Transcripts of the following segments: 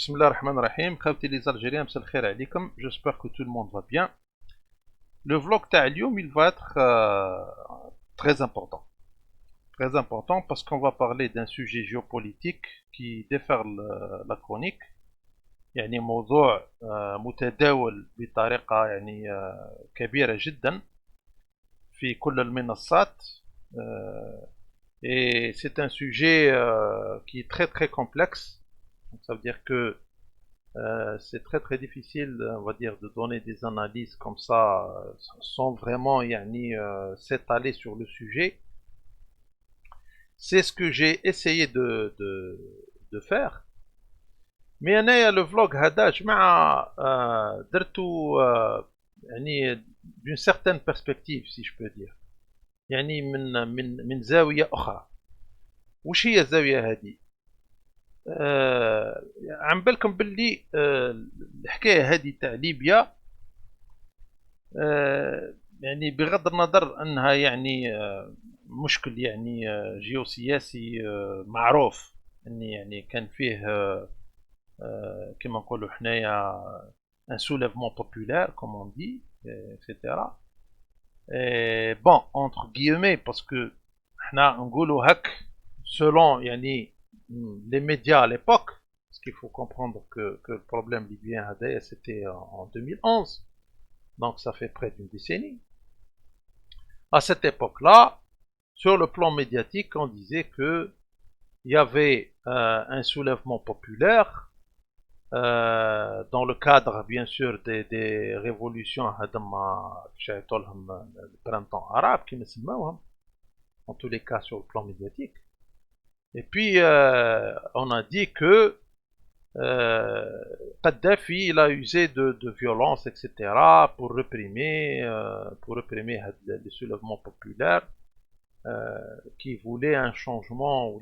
Bismillah ar-Rahman ar-Rahim, khawti les Algériens, m'sal khair alaykoum, j'espère que tout le monde va bien. Le vlog ta'alioum, il va être très important. Très important parce qu'on va parler d'un sujet géopolitique qui déferle la chronique. يعني موضوع متداول بطريقة يعني كبيرة جدا في كل المنصات. Et c'est un sujet qui est très très complexe. Donc ça veut dire que c'est très très difficile, on va dire, de donner des analyses comme ça sans vraiment s'étaler sur le sujet. C'est ce que j'ai essayé de faire. Mais أنا le vlog هذا جماعة درتو يعني d'une certaine perspective si je peux dire. يعني من زاوية أخرى. وش هي الزاوية هذه؟ عم بالكم باللي الحكايه هذه تاع ليبيا يعني بغض النظر انها يعني مشكل يعني جيوسياسي معروف اني يعني كان فيه كما نقولوا حنايا ان سوليفمون بوبولير كوم اون دي اكسيتيرا بون اونتر guillemets باسكو حنا نقولوا هك selon يعني les médias à l'époque, parce qu'il faut comprendre que le problème libyen c'était en 2011, donc ça fait près d'une décennie. À cette époque-là, sur le plan médiatique, on disait que il y avait un soulèvement populaire dans le cadre, bien sûr, des révolutions le printemps arabe, qui en tous les cas sur le plan médiatique. Et puis, on a dit que Kadhafi, il a usé de violence, etc., pour réprimer les soulèvements populaires qui voulaient un changement, ou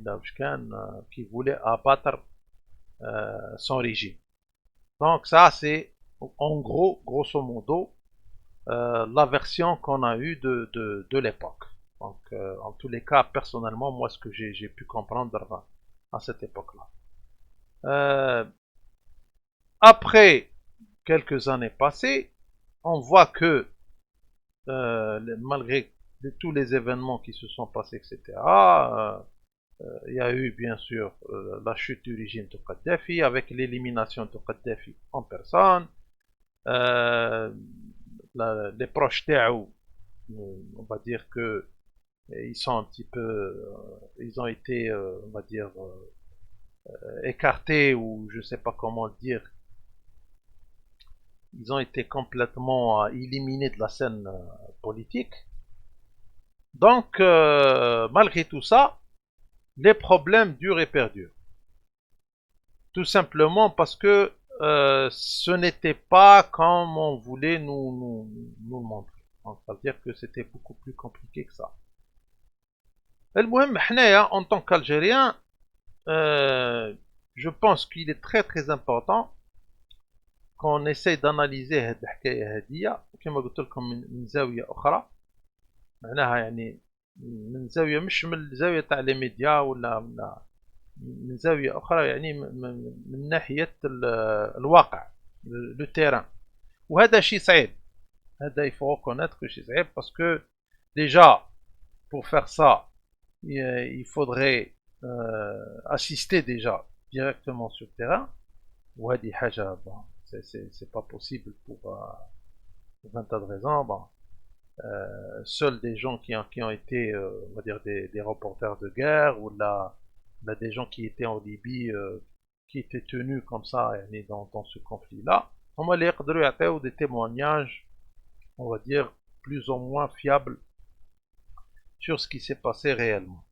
qui voulaient abattre son régime. Donc ça, c'est en gros, grosso modo, la version qu'on a eue de l'époque. Donc, en tous les cas, personnellement, moi, ce que j'ai pu comprendre à cette époque-là. Après quelques années passées, on voit que malgré tous les événements qui se sont passés, etc., il y a eu bien sûr la chute du régime de Kadhafi avec l'élimination de Kadhafi en personne. Les proches d'Aou, on va dire que ils sont un petit peu, ils ont été, on va dire, écartés ou je sais pas comment le dire. Ils ont été complètement éliminés de la scène politique. Donc, malgré tout ça, les problèmes durent et perdurent. Tout simplement parce que ce n'était pas comme on voulait nous le montrer. Donc, ça veut dire que c'était beaucoup plus compliqué que ça. المهم حنايا en tant qu'Algérien, je pense qu'il est très très important qu'on essaye d'analyser هاد الحكاية هادية كما قلت لكم من زاوية أخرى. معناها يعني من زاوية مش من الزاوية تاع لي ميديا ولا من زاوية أخرى يعني من ناحية الواقع لو تيران. وهذا شيء صعيب. هذا il faut reconnaître que شيء صعيب parce que déjà pour faire ça il faudrait assister déjà directement sur le terrain. وهذه حاجة c'est pas possible pour un tas de raisons. Bon. Seuls des gens qui ont été, on va dire, des reporters de guerre ou là, des gens qui étaient en Libye, qui étaient tenus comme ça dans ce conflit-là, on va leur donner des témoignages, on va dire, plus ou moins fiables sur ce qui s'est passé réellement.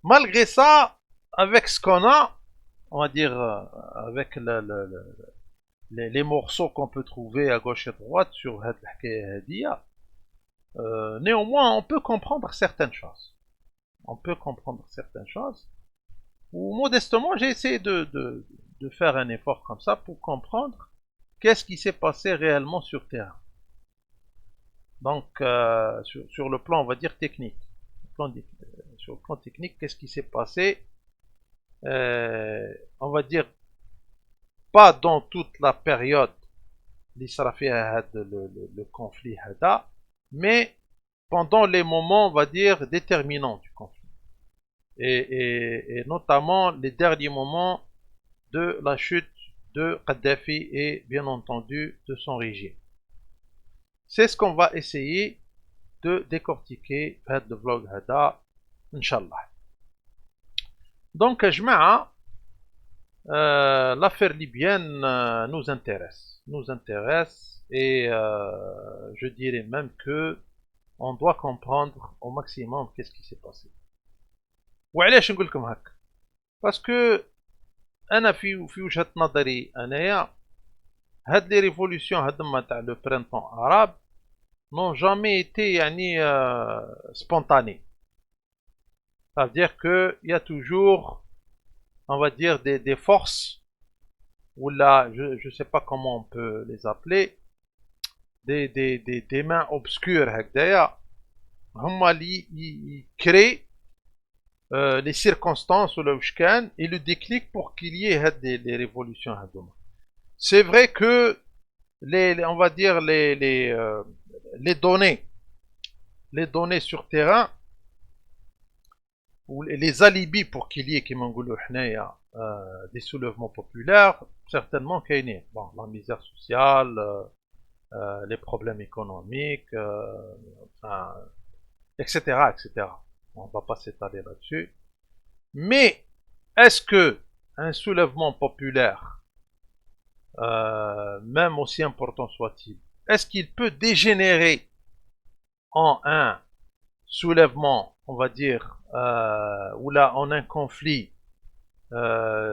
Malgré ça, avec ce qu'on a, on va dire, avec les morceaux qu'on peut trouver à gauche et à droite sur cette Hadia, néanmoins, on peut comprendre certaines choses. On peut comprendre certaines choses. Ou modestement, j'ai essayé de faire un effort comme ça pour comprendre qu'est-ce qui s'est passé réellement sur terrain. Donc, sur le plan, on va dire, technique. Sur le plan technique, qu'est-ce qui s'est passé on va dire pas dans toute la période اللي صرا فيها هذا le conflit هذا, mais pendant les moments, on va dire, déterminants du conflit. Et notamment les derniers moments de la chute de Kadhafi et bien entendu de son régime. C'est ce qu'on va essayer de décortiquer dans le vlog هذا, Inch'Allah. Donc, Jma'a, l'affaire libyenne nous intéresse et je dirais même que on doit comprendre au maximum qu'est-ce qui s'est passé. وعلاش نقول لكم هكا؟ باسكو انا في وجهة نظري انايا هاد لي ريفولوسيون هادما تاع لو برينتون عرب n'ont jamais été يعني spontanés. Ça veut dire que il y a toujours, on va dire, des forces, ou là, je sais pas comment on peut les appeler, des mains obscures هكذايا هما اللي créent les circonstances ولا واش كان et le déclic pour qu'il y ait les révolutions هذوما. C'est vrai que on va dire les données sur terrain ou les alibis pour qu'il y ait كيما نقولوا حنايا des soulèvements populaires certainement كاينين. Bon, la misère sociale, les problèmes économiques, enfin, etc., etc. On ne va pas s'étaler là-dessus. Mais est-ce que un soulèvement populaire, même aussi important soit-il, est-ce qu'il peut dégénérer en un soulèvement, on va dire, ou là en un conflit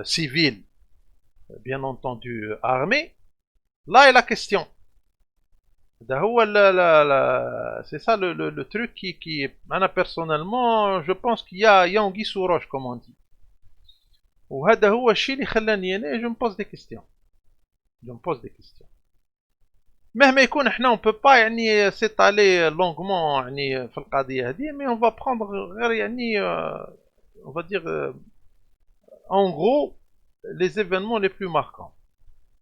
civil, bien entendu armé? Là est la question. C'est ça le truc qui personnellement je pense qu'il y a anguille sous roche comme on dit. وهذا هو الشيء اللي خلاني انا je me pose des questions. مهما يكون احنا on peut pas يعني s'étaler longuement يعني في القضية هذه, mais on va prendre غير يعني on va dire en gros les événements les plus marquants.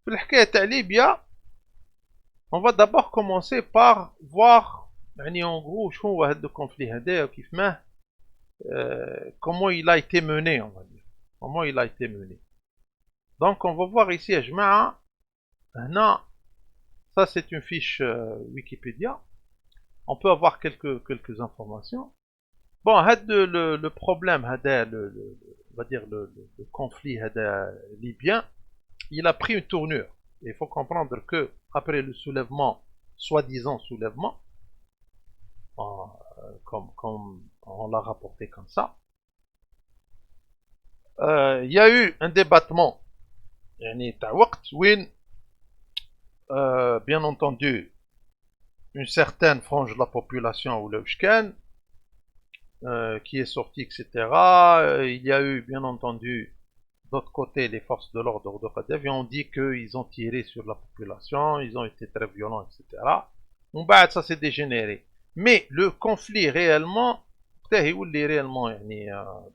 في الحكاية تاع ليبيا on va d'abord commencer par voir يعني en gros شنو هو هذا الكونفلي هذا وكيف ما comment il a été mené, on va dire. Comment il a été mené. Donc on va voir ici à جماعة هنا, ça c'est une fiche Wikipédia. On peut avoir quelques informations. Bon, le problème هذا on va dire le conflit هذا libyen, il a pris une tournure. Il faut comprendre que après le soulèvement, soi-disant soulèvement, comme on l'a rapporté comme ça, il y a eu un débattement, يعني تاع وقت وين bien entendu une certaine frange de la population ou le Shkan qui est sortie, etc. Il y a eu bien entendu d'autre côté les forces de l'ordre de Kadhafi ont dit qu'ils ont tiré sur la population, ils ont été très violents, etc. Bon, bah, ça s'est dégénéré. Mais le conflit réellement, réellement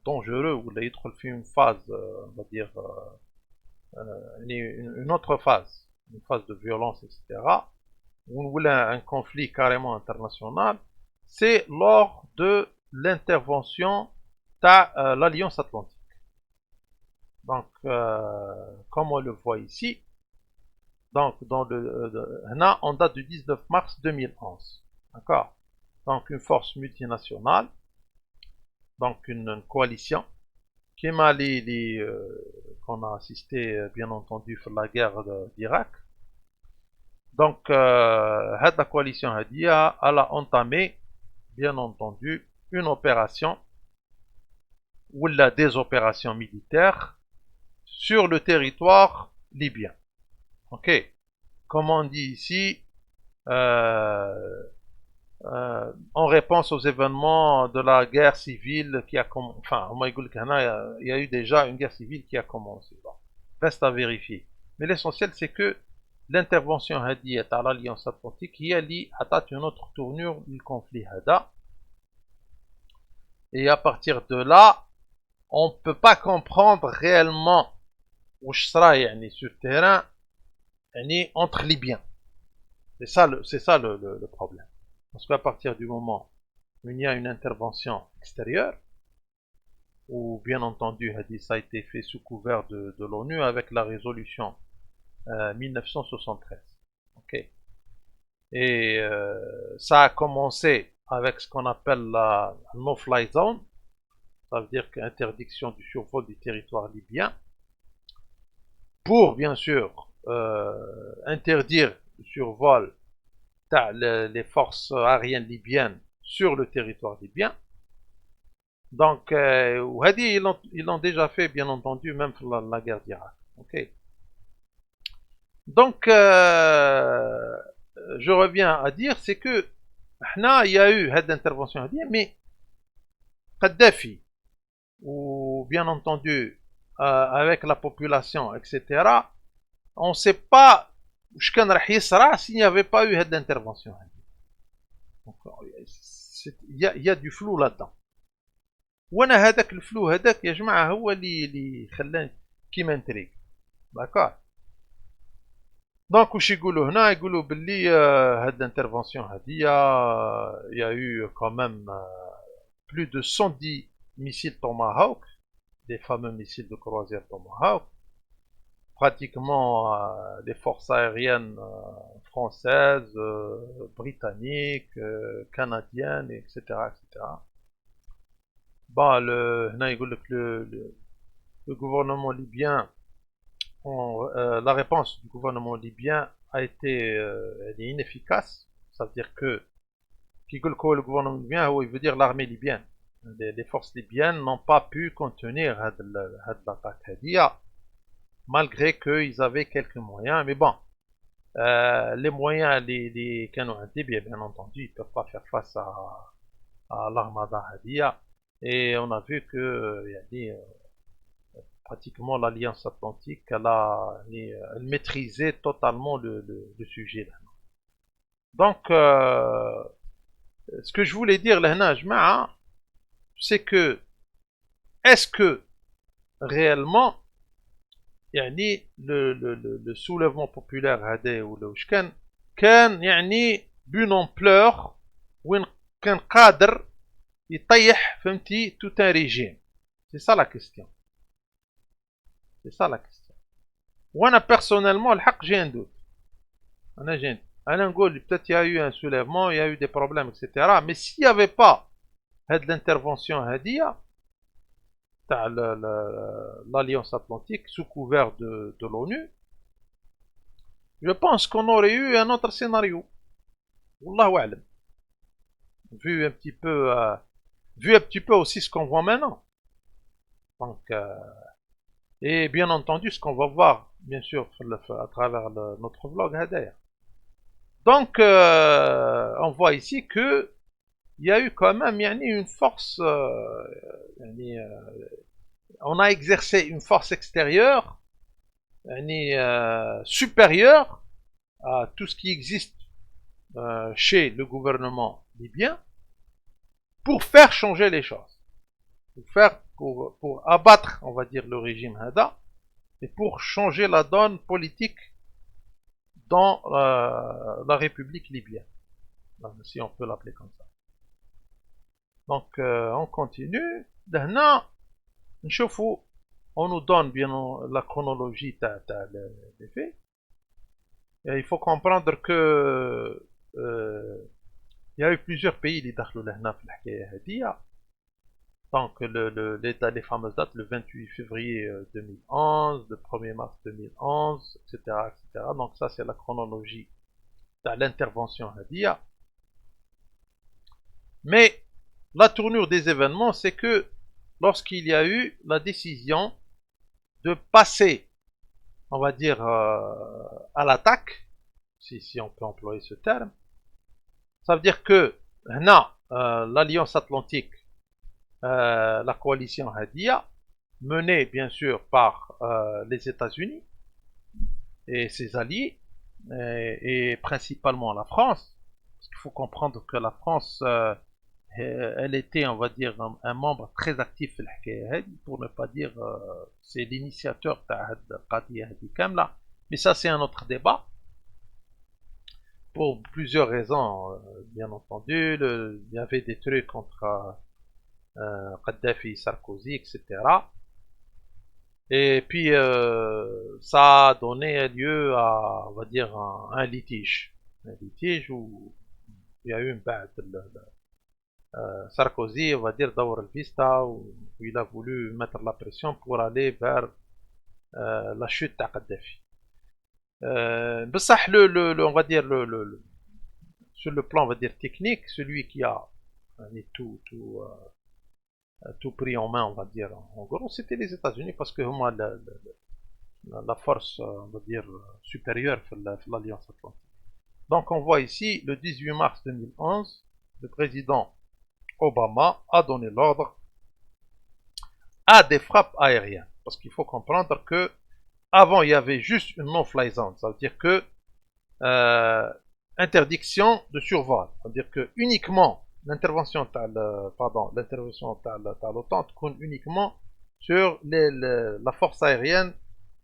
dangereux, ou il y a une phase, on va dire, une autre phase, une phase de violence, etc. Ou un conflit carrément international, c'est lors de l'intervention de l'Alliance Atlantique. Donc, comme on le voit ici, donc là, on date du 19 mars 2011. D'accord? Donc, une force multinationale, donc une coalition, qui m'a qu'on a assisté, bien entendu, à la guerre d'Irak. Donc, la coalition Hadia, elle a entamé, bien entendu, une opération, ou des opérations militaires, sur le territoire libyen. Ok, comme on dit ici, en réponse aux événements de la guerre civile qui a commencé, enfin, il y a eu déjà une guerre civile qui a commencé. Bon, reste à vérifier. Mais l'essentiel, c'est que l'intervention hadiyat à l'Alliance Atlantique, il y a une autre tournure du conflit Hada. Et à partir de là, on ne peut pas comprendre réellement واش صرا يعني sur terrain يعني entre Libyens. C'est ça le problème. Parce qu'à partir du moment où il y a une intervention extérieure, où bien entendu ça a été fait sous couvert de l'ONU avec la résolution 1973. Ok. Et ça a commencé avec ce qu'on appelle la no-fly zone, ça veut dire qu'interdiction du survol du territoire libyen, pour bien sûr interdire le survol les forces aériennes libyennes sur le territoire libyen. Donc, ils l'ont déjà fait, bien entendu, même pour la guerre d'Irak. Ok. Donc, je reviens à dire, c'est que il y a eu cette intervention, mais Kadhafi, ou bien entendu, avec la population, etc., on ne sait pas s'il n'y avait pas eu cette intervention. Donc, il y a du flou là-dedans. وانا هذاك الفلو هذاك يا جماعه هو اللي خلاني كيما انتريك داكور. دونك واش يقولوا هنا؟ يقولوا باللي هاد الانترفونسيون هادي يا يو كومام plus de 110 missiles Tomahawk, des fameux missiles de croisière Tomahawk. Pratiquement les forces aériennes françaises, britanniques, canadiennes, etc., etc. Bah, le gouvernement libyen, la réponse du gouvernement libyen a été elle est inefficace. Ça veut dire que le gouvernement libyen, il veut dire l'armée libyenne. Les forces libyennes n'ont pas pu contenir l'attaque, malgré qu'ils avaient quelques moyens. Mais bon, les moyens, les canons, bien entendu, ils ne peuvent pas faire face à l'armada Hadia. Et on a vu que pratiquement l'Alliance Atlantique, elle maîtrisait totalement le sujet. Là. Donc, ce que je voulais dire là, c'est que, est-ce que réellement, le soulèvement populaire هذا ولا واش كان d'une ampleur وين كان قادر يطيح فهمتي tout un régime. C'est ça la question. C'est ça la question. وانا personnellement الحق j'ai un doute. انا نقول peut-être il y a eu un soulèvement, il y a eu des problèmes, etc. Mais s'il n'y avait pas l'intervention هادية تاع l'Alliance Atlantique sous couvert de l'ONU, je pense qu'on aurait eu un autre scénario. Wallahu a'lam. Vu un petit peu aussi ce qu'on voit maintenant. Donc, et bien entendu ce qu'on va voir, bien sûr, à travers notre vlog d'ailleurs. Donc, on voit ici que il y a eu quand même une force, on a exercé une force extérieure supérieure à tout ce qui existe chez le gouvernement libyen pour faire changer les choses, pour abattre, on va dire, le régime Hada et pour changer la donne politique dans la République libyenne, si on peut l'appeler comme ça. Donc, on continue. Là, on nous donne bien la chronologie des faits. Et il faut comprendre que il y a eu plusieurs pays qui ont été dans donc les fameuses dates, le 28 février 2011, le 1er mars 2011, etc., etc. Donc ça c'est la chronologie de l'intervention Hadia. Mais la tournure des événements, c'est que lorsqu'il y a eu la décision de passer, on va dire, à l'attaque, si on peut employer ce terme, ça veut dire que l'Alliance Atlantique, la coalition Hadia, menée bien sûr par les États-Unis et ses alliés, et principalement la France, parce qu'il faut comprendre que la France elle était, on va dire, un membre très actif في الحكاية هذه, pour ne pas dire c'est l'initiateur تاع هاد القضية هذه كاملة. Mais ça c'est un autre débat pour plusieurs raisons, bien entendu. Il y avait des trucs entre Kadhafi, Sarkozy, etc. Et puis ça a donné lieu à, on va dire, un litige. Un litige où il y a eu une بعد Sarkozy, on va dire, d'Aur Vista, où il a voulu mettre la pression pour aller vers la chute de Kadhafi. بصح on va dire, sur le plan, on va dire, technique, celui qui a tout pris en main, on va dire, en gros, c'était les États-Unis, parce que moi, la force, on va dire, supérieure de l'Alliance Atlantique. Donc on voit ici, le 18 mars 2011, le président Obama a donné l'ordre à des frappes aériennes. Parce qu'il faut comprendre que avant il y avait juste une no-fly zone, ça veut dire que interdiction de survol, c'est-à-dire que uniquement l'intervention de l'OTAN compte uniquement sur la force aérienne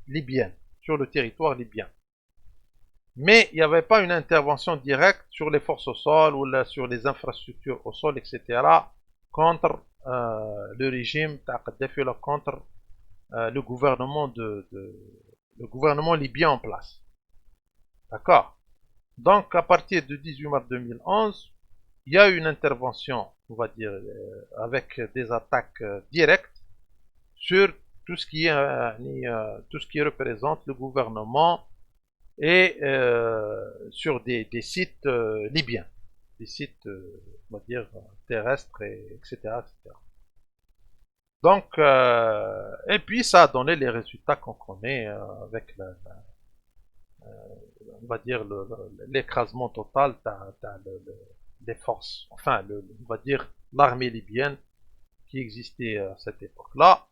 libyenne, sur le territoire libyen. Mais il n'y avait pas une intervention directe sur les forces au sol ou sur les infrastructures au sol, etc., contre le régime Kadhafi, contre le gouvernement le gouvernement libyen en place. D'accord. Donc, à partir du 18 mars 2011, il y a eu une intervention, on va dire, avec des attaques directes sur tout ce qui représente le gouvernement et sur des sites libyens, des sites, on va dire, terrestres, etc., etc. Donc, et puis ça a donné les résultats qu'on connaît avec, on va dire, l'écrasement total des forces, enfin, on va dire, l'armée libyenne qui existait à cette époque-là.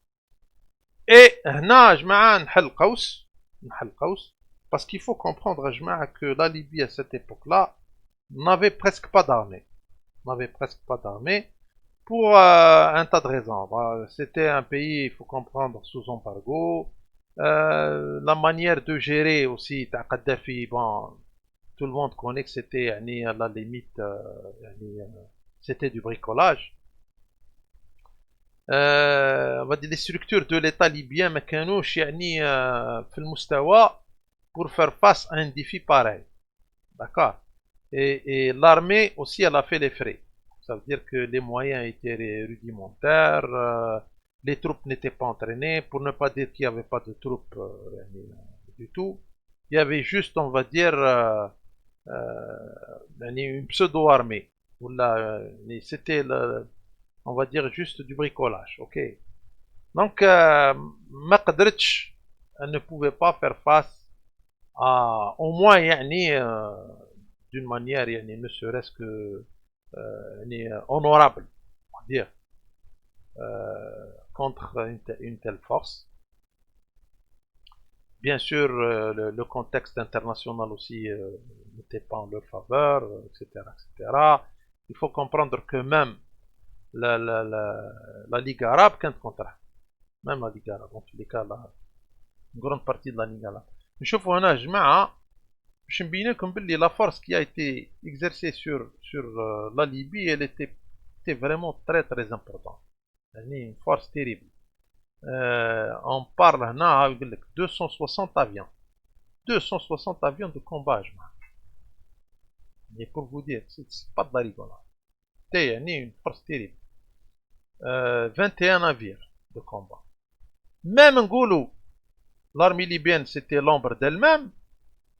Et هنا جماعة نحل قوس parce qu'il faut comprendre جماعة que la Libye à cette époque-là n'avait presque pas d'armée. Pour un tas de raisons. C'était un pays, il faut comprendre, sous embargo. La manière de gérer aussi Kadhafi, bon, tout le monde connaît que c'était à la limite, c'était du bricolage. On va dire les structures de l'État libyen ما كانوش يعني في المستوى pour faire face à un défi pareil. D'accord. Et l'armée aussi, elle a fait les frais. Ça veut dire que les moyens étaient rudimentaires, les troupes n'étaient pas entraînées, pour ne pas dire qu'il n'y avait pas de troupes du tout. Il y avait juste, on va dire, une pseudo-armée. C'était, on va dire, juste du bricolage. Ok. Donc, Maqdretch, elle ne pouvait pas faire face à, au moins, d'une manière, ne serait-ce que honorable, on va dire, contre une telle force. Bien sûr, le contexte international aussi n'était pas en leur faveur, etc., etc. Il faut comprendre que même la Ligue arabe, même la Ligue arabe, en tous les cas, une grande partie de la Ligue arabe. نشوفوا هنا جماعة باش نبين لكم باللي la force qui a été exercée sur la Libye, elle était vraiment très très importante. يعني une force terrible. On parle هنا يقول لك 260 avions. 260 avions de combat جماعة. Mais pour vous dire, c'est pas de la rigolade. C'était يعني une force terrible. 21 navires de combat. Même نقولوا l'armée libyenne c'était l'ombre d'elle-même.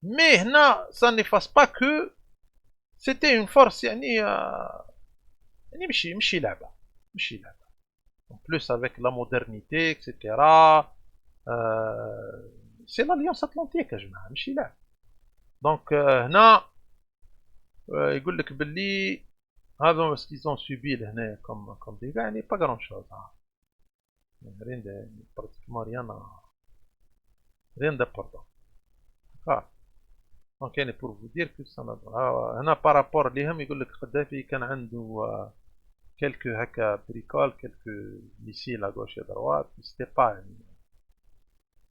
Mais ça n'efface pas que c'était une force مشي لعبة. En plus avec la modernité, etc. C'est l'Alliance Atlantique يا جماعة مشي لعبة. Donc هنا يقول لك باللي هذا ce qu'ils ont subi هنا comme dégâts يعني pas grand chose. Pratiquement rien d'important. دونك يعني pour vous dire que ça هنا par rapport ليهم يقول لك قدافي كان عنده quelques هكا bricoles, quelques missiles à gauche et à droite, c'était pas يعني.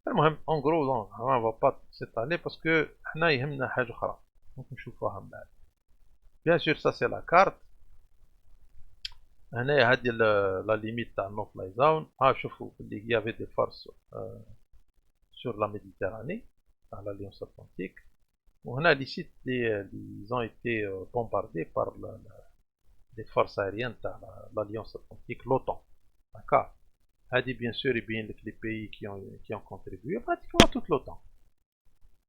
المهم en gros non, on va pas s'étaler parce que حنا يهمنا حاجة أخرى ممكن نشوفوها من بعد. Bien sûr ça c'est la carte. هنا هذه la limite تاع no fly zone. شوفوا اللي y avait des forces sur la Méditerranée, dans l'Alliance Atlantique. وهنا les sites ils ont été bombardés par les forces aériennes de l'Alliance Atlantique, l'OTAN. D'accord. هذه bien sûr يبين لك les pays qui ont contribué, pratiquement toute l'OTAN.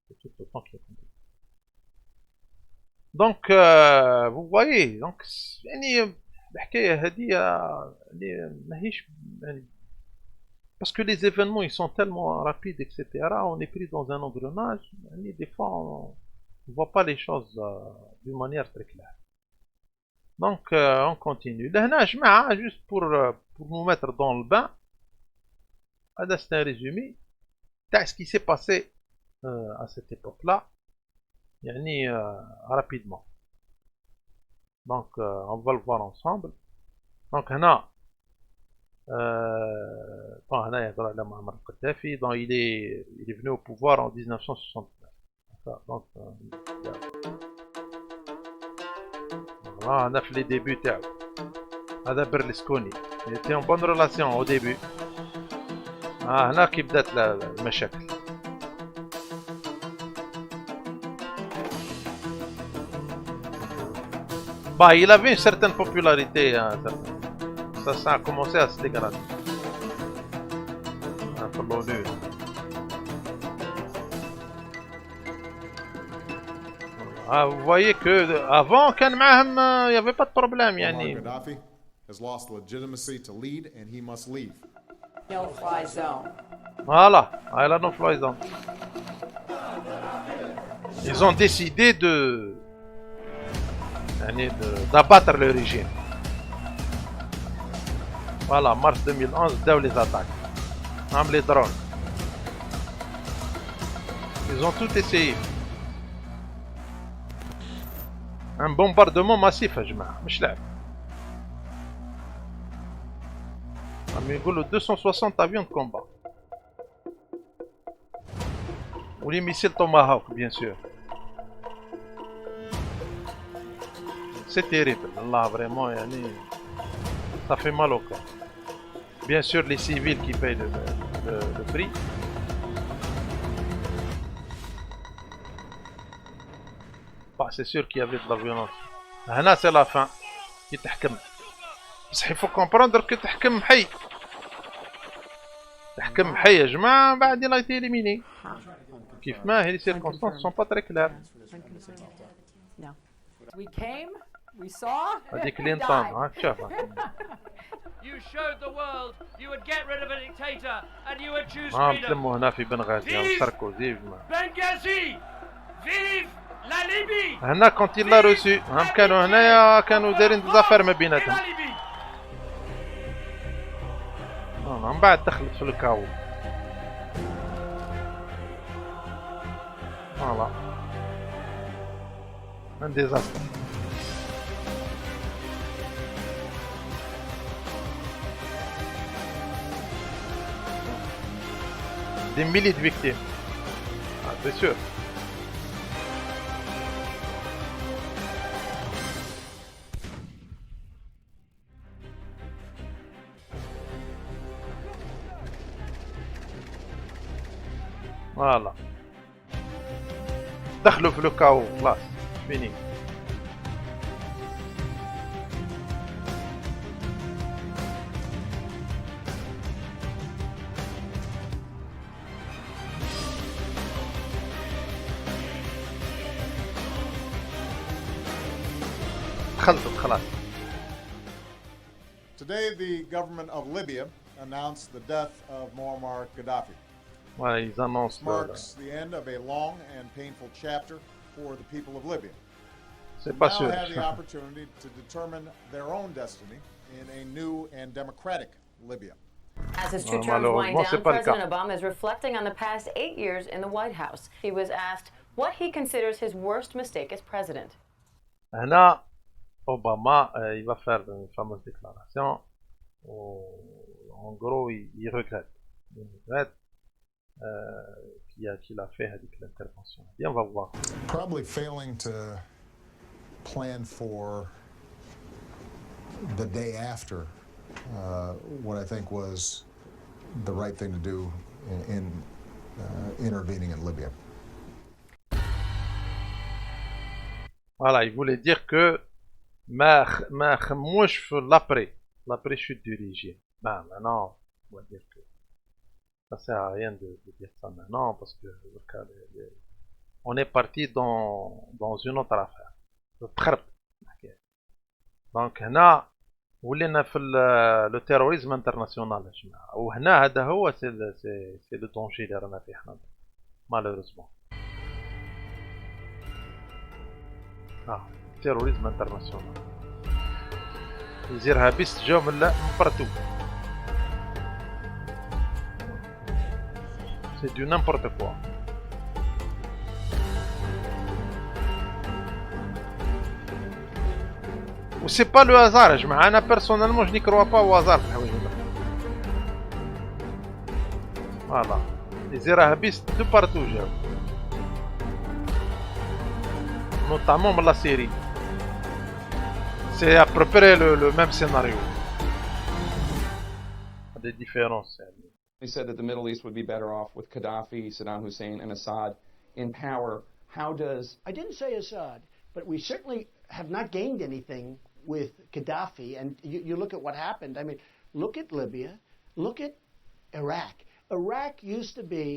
C'est toute l'OTAN qui a contribué. Donc vous voyez, donc يعني الحكاية هذه يعني ماهيش يعني parce que les événements ils sont tellement rapides, etc. On est pris dans un engrenage. Des fois, on ne voit pas les choses d'une manière très claire. Donc, on continue. Là, juste pour nous mettre dans le bain, c'est un résumé de ce qui s'est passé à cette époque-là, rapidement. Donc, on va le voir ensemble. Donc, là, donc il est venu au pouvoir en 1969. Donc, voilà, on a fait les débuts. هذا Berlusconi. Il était en bonne relation au début. هنا كي بدات المشاكل. Bah, il avait une certaine popularité. Ça a commencé à se dégrader. Pour l'ONU. Vous voyez que avant, il n'y avait pas de problème. Gaddafi has lost legitimacy to lead and he must leave. No fly zone. Voilà, la no fly zone. Ils ont décidé d'abattre le régime. Voilà, mars 2011, les attaques. Même les drones. Ils ont tout essayé. Un bombardement massif, je مش لعب. عم يقولوا 260 avions de combat. Ou les missiles Tomahawk, bien sûr. C'est terrible. Là, vraiment, ça fait mal au cœur. Bien sûr, les civils qui payent le prix. Bah, c'est sûr qu'il y avait de la violence. Là, c'est la fin. Qui t'ahkem. Il faut comprendre que t'ahkem حي. تحكم حي يا جماعة بعد il a été éliminé. كيف ما هي les circonstances ne sont pas très claires. We came, we saw, هذيك we كلينتون died. شوف. You showed the world you would get rid of a dictator and you would choose freedom. نتلموا هنا في بنغازي ساركوزي. Benghazi! Vive la Libye! هنا كونت il l'a reçu. كانوا هنايا كانوا دايرين دزافير ما بيناتهم. La Libye! من بعد دخلت في الكاو. فوالا. Un désastre. Des milliers de victimes. C'est sûr. Voilà. دخلوا في الكاو خلاص فيني. خلصت خلاص. Today, the government of Libya announced the death of Muammar Gaddafi. Voilà, ils annoncent. This marks the end of a long and painful chapter for the people of Libya. C'est They pas now sûr. have the opportunity to determine their own destiny in a new and democratic Libya. As his two terms wind malheureusement, c'est down, pas le cas. President Obama is reflecting on the past 8 years in the White House. He was asked what he considers his worst mistake as president. هنا Obama, il va faire une fameuse déclaration où, en gros, il regrette. Il regrette qu'il a fait avec l'intervention. Et on va voir. Probably failing to plan for the day after what I think was the right thing to do in intervening in Libya. Voilà, il voulait dire que ما خموش في l'après chute du régime. Ben, maintenant, on va dire que ça sert à rien de dire ça maintenant parce que on est parti dans une autre affaire. Donc هنا ولينا في le terrorisme international يا جماعة، وهنا هذا هو سي لو دونجي اللي رانا فيه حنا malheureusement. terrorisme international. Les irhabistes جاو من partout. C'est du n'importe quoi. Ou c'est pas le hasard, je m'en personnellement je n'y crois pas au hasard. Voilà. Les irhabistes de partout جاو. Notamment dans la Syrie. C'est à peu près le même scénario. Des différences. He said that the Middle East would be better off with Gaddafi, Saddam Hussein, and Assad in power. How does... I didn't say Assad, but we certainly have not gained anything with Gaddafi. And you look at what happened. I mean, look at Libya. Look at Iraq. Iraq used to be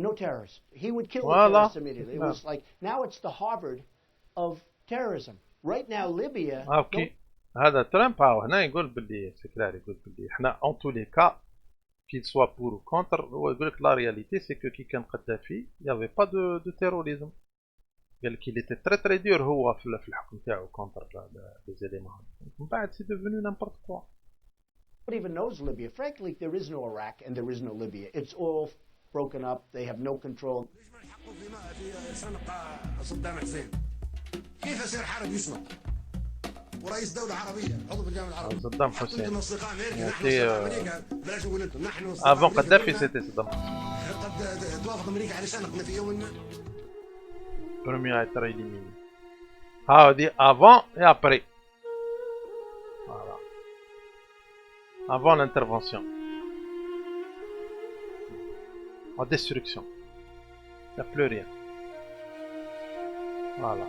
no terrorist. He would kill the terrorists immediately. It was like, now it's the Harvard of terrorism. Right now, Libya... اوكي هذا ترامب هنا يقول باللي سكرار يقول باللي احنا en tous les cas qu'il soit pour ou contre هو يقول لك la réalité c'est que كي كان قدافي il y avait pas de terrorisme. قال لك il était très très dur هو في الحكم تاعو contre les éléments. من بعد c'est devenu n'importe quoi. Nobody even knows Libya. Frankly, there is no Iraq and there is no Libya. It's all broken up. They have no control. كيف يصير حرب يصنع؟ ورئيس دولة عربية عضو في الجامعة العربية صدام حسين. انتم اصدقاء امريكا نحن اصدقاء امريكا بلاش نقول انتم نحن اصدقاء Avant Kadhafi c'était Saddam. قد توافق امريكا على شنقنا في يوم ما Premier à être éliminé. Ah on dit avant et après. Voilà. Avant l'intervention. En destruction. Il n'y a plus rien. Voilà.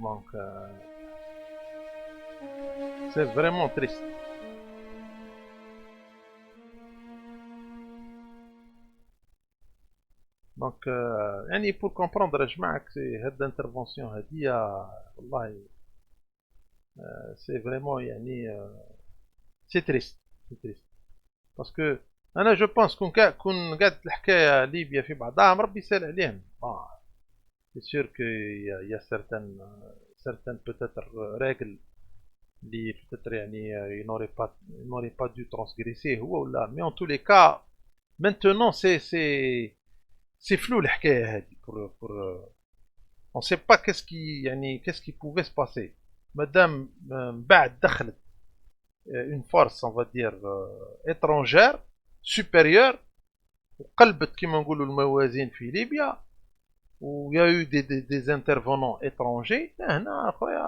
Donc, c'est vraiment triste. Donc, يعني pour comprendre يا جماعة هاد l'intervention هادي والله c'est vraiment يعني c'est triste. C'est triste. Parce que أنا جو بونس كون قعدت الحكاية ليبيا في بعضها ربي يسهل عليهم. C'est sûr qu'il y a certaines peut-être règles qui peut-être ils n'auraient pas dû transgresser mais en tous les cas maintenant c'est flou الحكاية هذه pour on sait pas qu'est-ce qui pouvait se passer madame بعد دخلت une force on va dire étrangère supérieure وقلبت كما نقولوا الموازين في ليبيا où il y a eu des intervenants étrangers هنا اخويا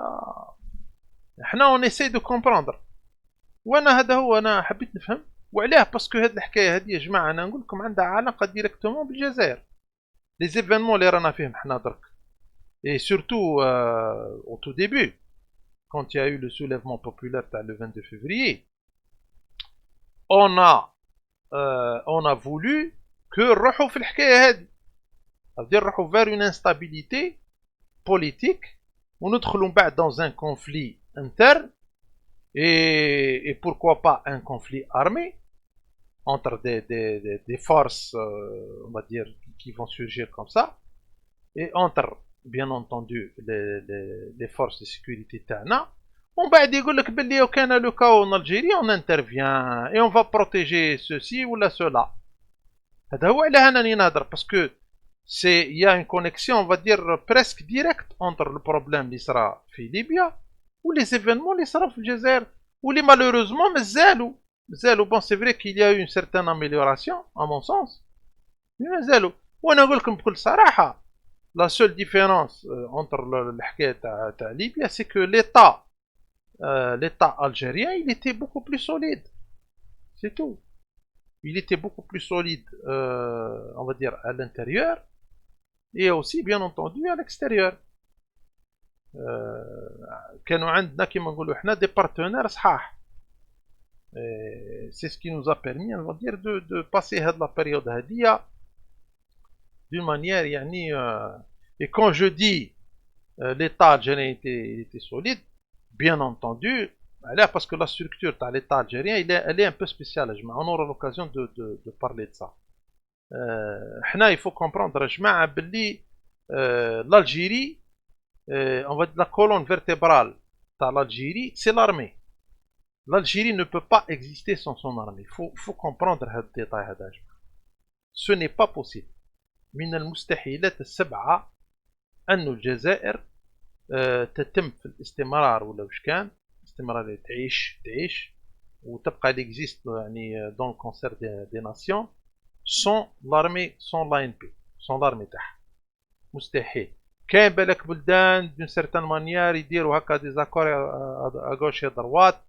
احنا on essaie de comprendre وانا هذا هو انا حبيت نفهم وعلاه باسكو هاد الحكايه هذه يا جماعه انا نقول لكم عندها علاقه ديريكتومون بالجزائر لي زيفينمون اللي رانا فيهم حنا درك et surtout au tout début quand il y a eu le soulèvement populaire le 22 février on a voulu que نروحوا في الحكايه هذه ça veut dire نروحوا vers une instabilité politique وندخلوا بعد dans un conflit interne et pourquoi pas un conflit armé entre des forces on va dire qui vont surgir comme ça et entre bien entendu les forces de sécurité تاعنا ومن بعد يقول لك باللي لو كان لو كاو en Algérie on intervient et on va protéger ceci ou cela هذا هو علاه انني نهضر باسكو il y a une connexion, on va dire, presque directe entre le problème qui sera في ليبيا ou les événements qui seront في الجزائر ou les malheureusement مازالوا bon c'est vrai qu'il y a eu une certaine amélioration à mon sens mais مازالوا وانا نقول لكم بكل صراحه la seule différence entre الحكايه تاع ليبيا c'est que l'état algérien il était beaucoup plus solide c'est tout il était beaucoup plus solide on va dire à l'intérieur et aussi bien entendu à l'extérieur كانوا عندنا كما نقولوا احنا des partenaires صحاح c'est ce qui nous a permis on va dire de passer هاد la période هادية d'une manière يعني et quand je dis l'état algérien était solide bien entendu parce que la structure de l'état algérien elle est un peu spéciale on aura l'occasion de parler de ça il faut comprendre جماعة باللي l'Algérie on va dire la colonne vertébrale de l'Algérie c'est l'armée l'Algérie ne peut pas exister sans son armée faut comprendre هذا الديتاي هذا ce n'est pas possible من المستحيلات السبعة أن الجزائر تتم في الاستمرار ولا وش كان استمرار تعيش وتبقى l'existe يعني dans le concert des nations sans l'armée sans l'ANP sans l'armée تاعها مستحيل كاين بالك بلدان d'une certaine manière يديروا هكا des accords à gauche et à droite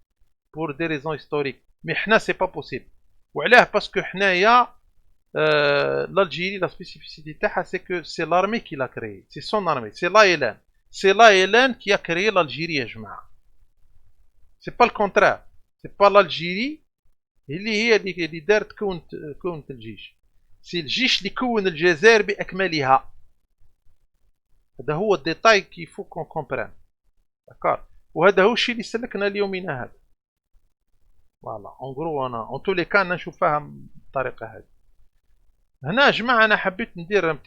pour des raisons historiques mais حنا c'est pas possible وعلاه parce que حنايا l'Algérie la spécificité تاعها c'est que c'est l'armée qui l'a créé c'est son armée c'est l'ALN qui a créé l'Algérie يا جماعة c'est pas le contraire c'est pas l'Algérie هي اللي دارت كونت الجيش c'est الجيش اللي كون الجزائر بأكملها هذا هو الديتاي كي فو كون كومبران داكار وهذا هو الشيء اللي سلكنا اليومنا هذا فوالا اون غرو انا اون تو لي كان نشوفها بالطريقه هذه هنا يا جماعه انا حبيت ندير ان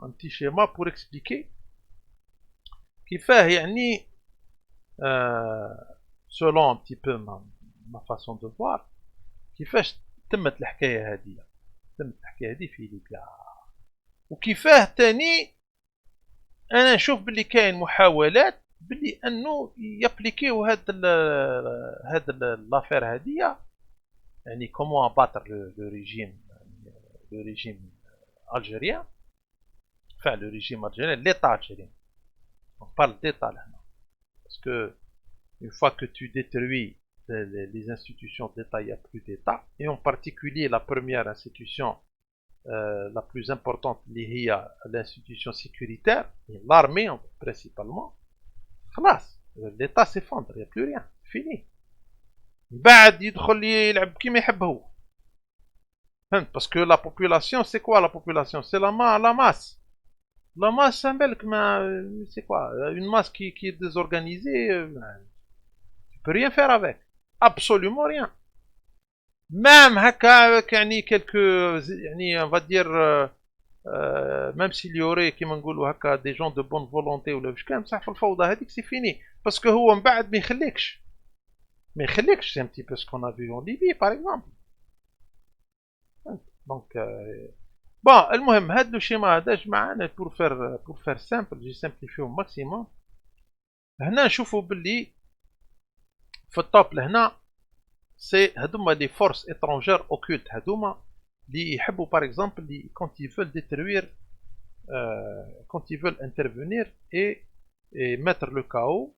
بتي شيما بور اكسبليكي كيفاه يعني سولون ان بتي بو ما فاسون دو فوار كيفاش تمت الحكايه هذه في ليبيا وكيفاه تاني انا نشوف باللي كاين محاولات باللي انه يابليكيو هاد لافير هاديه يعني كومون اباتر لو ريجيم الجيريان enfin le régime algérien l'état algérien on parle d'état là parce que une fois que tu détruis les institutions d'état il n'y a plus d'état et en particulier la première institution la plus importante liée à l'institution sécuritaire, l'armée principalement, l'État s'effondre, il n'y a plus rien, fini. بعد يدخل يلعب كيما يحب هو. Parce que la population, c'est quoi la population? C'est la masse. La masse, c'est quoi? Une masse qui est désorganisée, tu peux rien faire avec. Absolument rien. Même يعني quelques يعني on va dire même s'il y aurait كيما نقولوا هكا des gens de bonne volonté ولا واش كان بصح في الفوضى هذيك سي فيني باسكو هو من بعد ما يخليكش سي un petit peu ce qu'on a vu en Libye par exemple donc bon المهم هاد لو شيما هذا جماعه pour faire simple j'ai simplifié au maximum هنا نشوفوا باللي في الطوب لهنا c'est هذوما les forces étrangères occultes هذوما اللي يحبوا par exemple quand ils veulent détruire quand ils veulent intervenir et mettre le chaos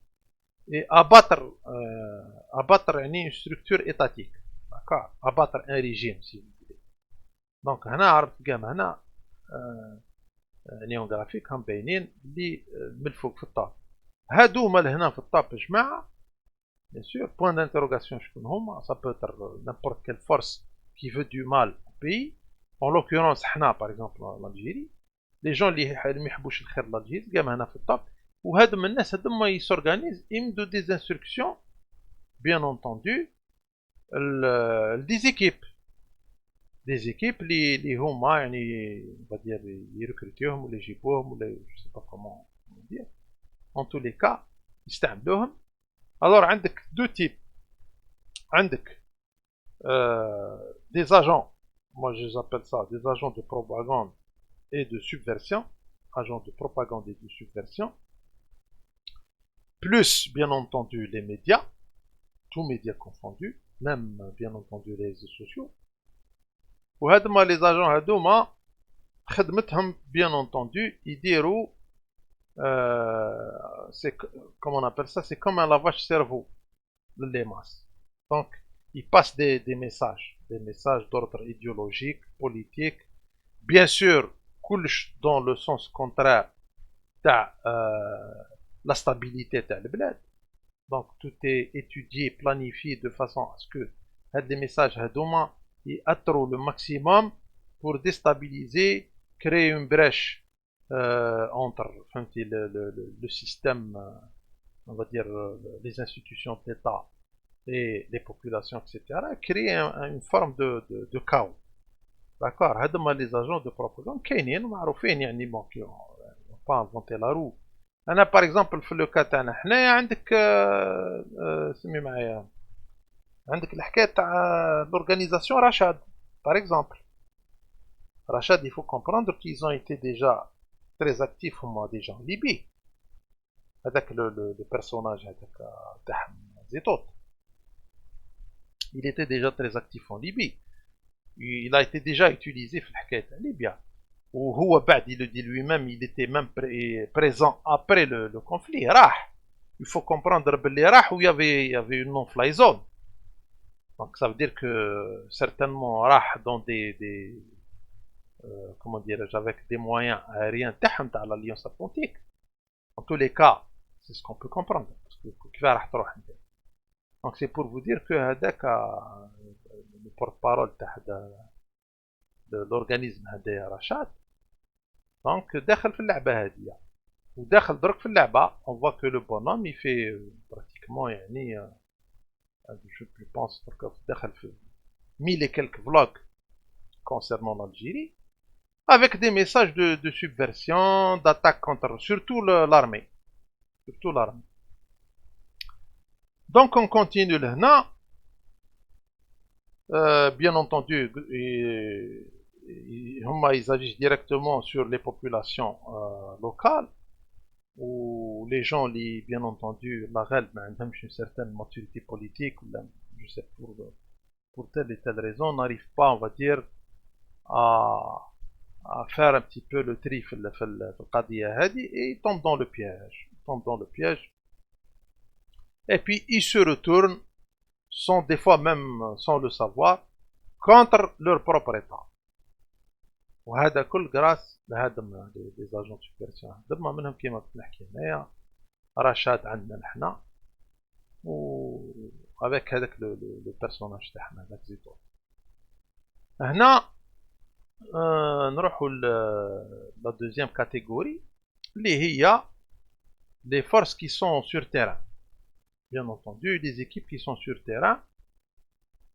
et abattre يعني une structure étatique d'accord abattre un régime si vous voulez donc هنا عرفت كام هنا نيون جرافيك هم باينين اللي من الفوق في الطاب هذوما لهنا في الطاب يا جماعه bien sûr, point d'interrogation, ça peut être n'importe quelle force qui veut du mal au pays. En l'occurrence, par exemple, l'Algérie. Les gens qui ne يحبوش الخير l'Algérie, كما هنا في الطب. وهذم الناس هذوما ils s'organisent, ils me donnent des instructions, bien entendu, des équipes. Des équipes اللي هما يعني on va dire يركروتيوهم ولا يجيبوهم ولا je sais pas comment dire. En tous les cas, يستعملوهم. Alors, عندك deux types. عندك des agents, moi je les appelle ça, des agents de propagande et de subversion, agents de propagande et de subversion, plus bien entendu les médias, tous médias confondus, même bien entendu les réseaux sociaux. وهادما les agents هادوما خدمتهم bien entendu يديروا c'est comment on appelle ça, c'est comme un lavage cerveau les masses. Donc ils passent des messages d'ordre idéologique, politique, bien sûr كلش dans le sens contraire تاع la stabilité تاع البلاد. Donc tout est étudié, planifié de façon à ce que les messages هادوما يأثروا le maximum pour déstabiliser, créer une brèche entre le système, on va dire les institutions d'État et les populations, etc., créer une forme de chaos. D'accord. هادوما les agents de propagande كاينين معروفين يعني qui n'ont pas inventé la roue. أنا par exemple في لو كا تاعنا حنايا عندك سمي معايا عندك الحكاية تاع l'organisation Rachad par exemple. Rachad, il faut comprendre qu'ils ont été déjà très actifs moi déjà en Libye. Avec le personnage تاعهم زيتوت. Il était déjà très actif en Libye. Il a été déjà utilisé في الحكاية تاع ليبيا. وهو بعد il le dit lui-même, il était même présent après le conflit. راح. Il faut comprendre باللي راح où il y avait une non-fly zone. Donc ça veut dire que certainement راح dans des comment dirais-je, avec des moyens aériens تاعهم تاع l'Alliance Atlantique. En tous les cas, c'est ce qu'on peut comprendre. Parce que كيف راح تروح انت. Donc c'est pour vous dire que هذاك le porte-parole تاع l'organisme هذايا رشاد donc داخل في اللعبة هذه. وداخل درك في اللعبة on voit que le bonhomme il fait pratiquement يعني je pense داخل في 1000 et quelques vlogs concernant l'Algérie avec des messages de subversion, d'attaque contre surtout l'armée. Surtout l'armée. Donc on continue là. Bien entendu, ils agissent directement sur les populations locales où les gens, bien entendu, la REL, même une certaine maturité politique, je sais pour telle et telle raison, n'arrivent pas, on va dire, à faire un petit peu le tri في القضية هذه et ils tombent dans le piège. Ils tombent dans le piège. Et puis ils se retournent, sans des fois même sans le savoir, contre leur propre État. وهذا كل grâce لهذم les agents de subversion. هذم منهم كيما كنت نحكي هنايا رشاد عندنا نحنا و avec هذاك le personnage تاعنا هذاك زيتون. هنا نروحوا la deuxième catégorie اللي هي les forces qui sont sur terrain. Bien entendu, des équipes qui sont sur terrain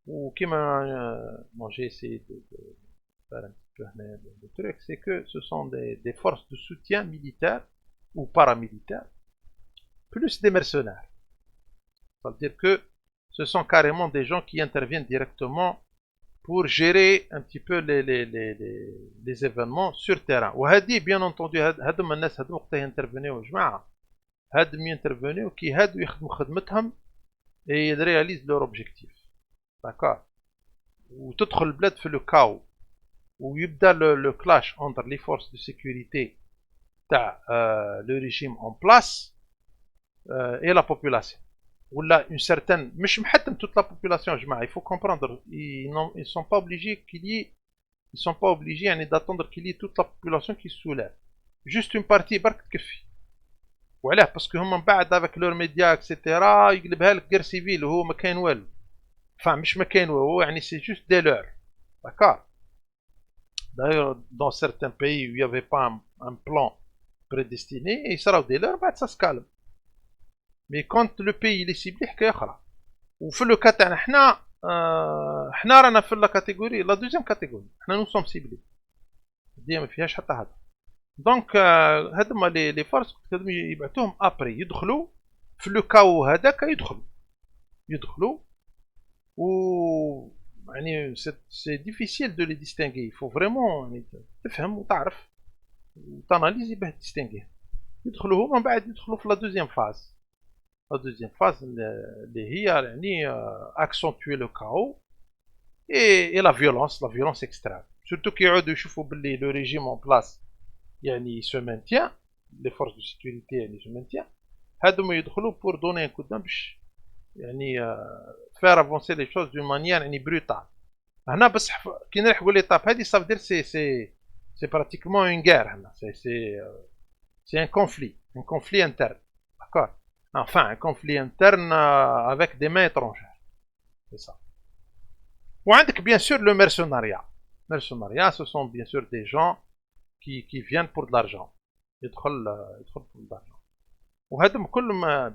ou qui bon, j'ai essayé de faire un petit peu le truc, c'est que ce sont des forces de soutien militaire ou paramilitaire plus des mercenaires. Ça veut dire que ce sont carrément des gens qui interviennent directement pour gérer un petit peu les événements sur terrain. وهذه bien entendu هذوما الناس هذوما وقتها ينترفينيو جماعة هادم ينترفينيو كي هادو يخدموا خدمتهم et ils réalisent leur objectif. D'accord. وتدخل البلاد في لو كاو ويبدا le clash entre les forces de sécurité تاع le régime en place et la population. Ou une certaine, مش محتم toute la population جماعة. Il faut comprendre, ils sont pas obligés ils sont pas obligés يعني d'attendre qu'il y ait toute la population qui se soulève. Juste une partie برك تكفي. وعلاه باسكو هما من بعد avec leurs médias etc يقلبها لك guerre civile وهو ما كاين والو. Enfin مش ما كاين والو يعني c'est juste des leurs. D'accord. D'ailleurs dans certains pays où il n'y avait pas un plan prédestiné يصراو des leurs بعد ça se calme. Mais quand le pays est ciblé حكاية أخرى. وفي لو كا تاعنا حنا رانا في لا كاتيجوري لا دوزيام كاتيجوري. حنا نو سوم سيبلي. دي ما فيهاش حتى هذا. دونك هذوما لي فورس يبعثوهم ابري يدخلوا في لو كاو هذاك يدخلوا و يعني سي ديفيسيل دو لي ديستينغي. il faut vraiment يعني تفهم وتعرف وتاناليزي باه تستنقيه. يدخلوا هما من بعد يدخلوا في لا دوزيام فاز. لا دوزيام فاز اللي هي يعني اكسونتوي لو كاو اي لا فيولونس اكستريم. سورتو كي يعودوا يشوفوا باللي لو ريجيم اون بلاس يعني سو مانتيان، لي فورس دو سيكوريتي يعني سو مانتيان، هادوما يدخلوا بور دوني ان كود دان باش يعني فير افونسي لي شوز دون مانيير يعني بروتال. هنا بصح كي نلحقوا ليطاب هادي صافي دير سي براتيكمون اون غير. هنا سي ان كونفلي انترن. داكور. Enfin, un conflit interne avec des mains étrangères. C'est ça. Ou bien sûr le mercenariat. Mercenariat, ce sont bien sûr des gens qui viennent pour de l'argent. Ils pour de l'argent. Ou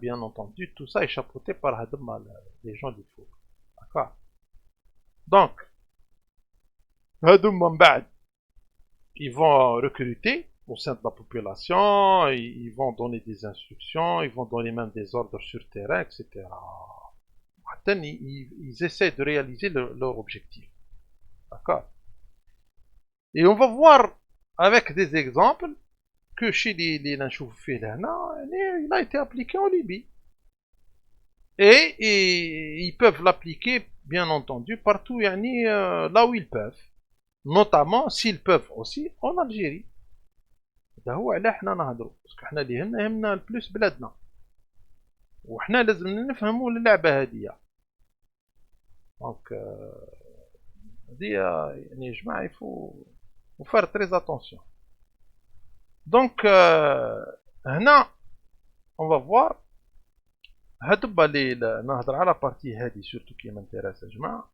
bien entendu, tout ça est chapeauté par les gens du four. D'accord. Donc, ils vont recruter au sein de la population, ils vont donner des instructions, ils vont donner même des ordres sur terrain, etc. Ils essaient de réaliser leur objectif. D'accord. Et on va voir avec des exemples que chez les il a été appliqué en Libye. Et ils peuvent l'appliquer, bien entendu, partout, là où ils peuvent. Notamment, s'ils peuvent aussi, en Algérie. هذا هو علاه حنا نهضروا، باسكو حنا اللي يهمنا البلوس بلادنا، وحنا لازم نفهموا اللعبه هادية. دونك هادي يعني يا جماعه يفو فار تريز اتونسيون. دونك هنا اون فا فوار هادوما لي نهضر على بارتي هادي سورتو كي مانتيراس يا جماعه.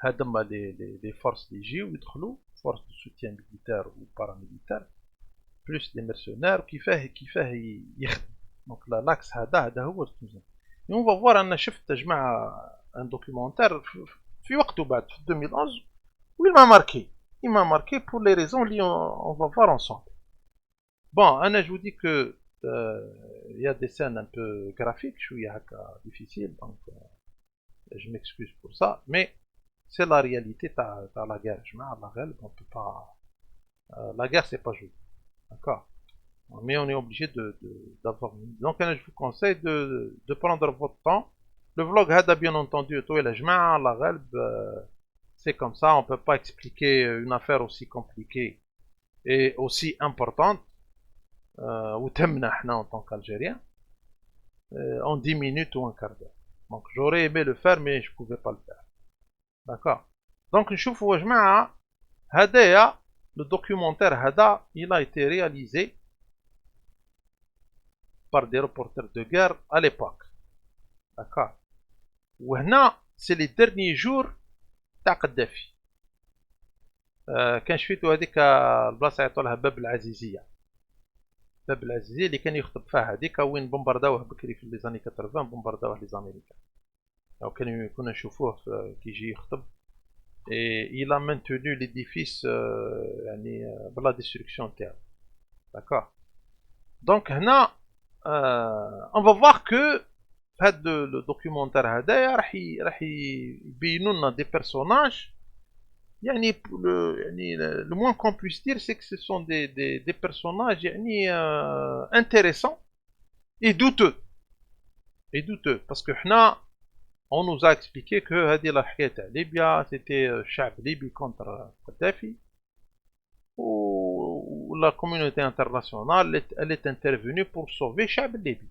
هادوما لي فورس لي يجيو يدخلوا فورس دو سوتيان ميليتير و باراميليتير بلوس لي مرسونير كيفاه يخدم. دونك لاكس هذا هو التوزن. اون فا فوار. انا شفت يا جماعه ان دوكيومونتير في وقته بعد في 2011 و il m'a marqué pour les raisons اللي on va voir ensemble. Bon, انا جو دي كو il y a des scènes un peu graphiques شويه هكا difficile, donc je m'excuse pour ça, mais c'est la réalité تاع la guerre. جماعه الله غالب on peut pas la guerre c'est pas joué. D'accord. Mais on est obligé d'avoir. Donc je vous conseille de prendre votre temps. Le vlog هذا bien entendu طويل يا جماعة الله غالب. C'est comme ça, on ne peut pas expliquer une affaire aussi compliquée et aussi importante ou تهمنا احنا en tant qu'Algériens en 10 minutes ou un quart d'heure. Donc j'aurais aimé le faire mais je ne pouvais pas le faire. D'accord. Donc نشوفوا يا جماعة هدايا le documentaire هذا il a été réalisé par des reporters de guerre à l'époque. D'accord. وهنا c'est les derniers jours تاع قدافي. كان شفيتو هذيك البلاصه يعطوا لها باب العزيزيه. باب العزيزيه اللي كان يخطب فيها هذيك وين بومبارداوه بكري في لي زاني 80 بومبارداوه لي زاميريكان. او كنا نشوفوه كي يجي يخطب. Et il a maintenu l'édifice بلا destruction تاعو. D'accord. Donc هنا on va voir que هذا le documentaire هذايا راح يبينوا لنا des personnages le moins qu'on puisse dire c'est que ce sont des personnages intéressants et douteux. Parce que حنا on nous a expliqué que هذه la حكاية تاع ليبيا c'était الشعب ليبي contre Kadhafi و la communauté internationale elle est intervenue pour sauver الشعب الليبي.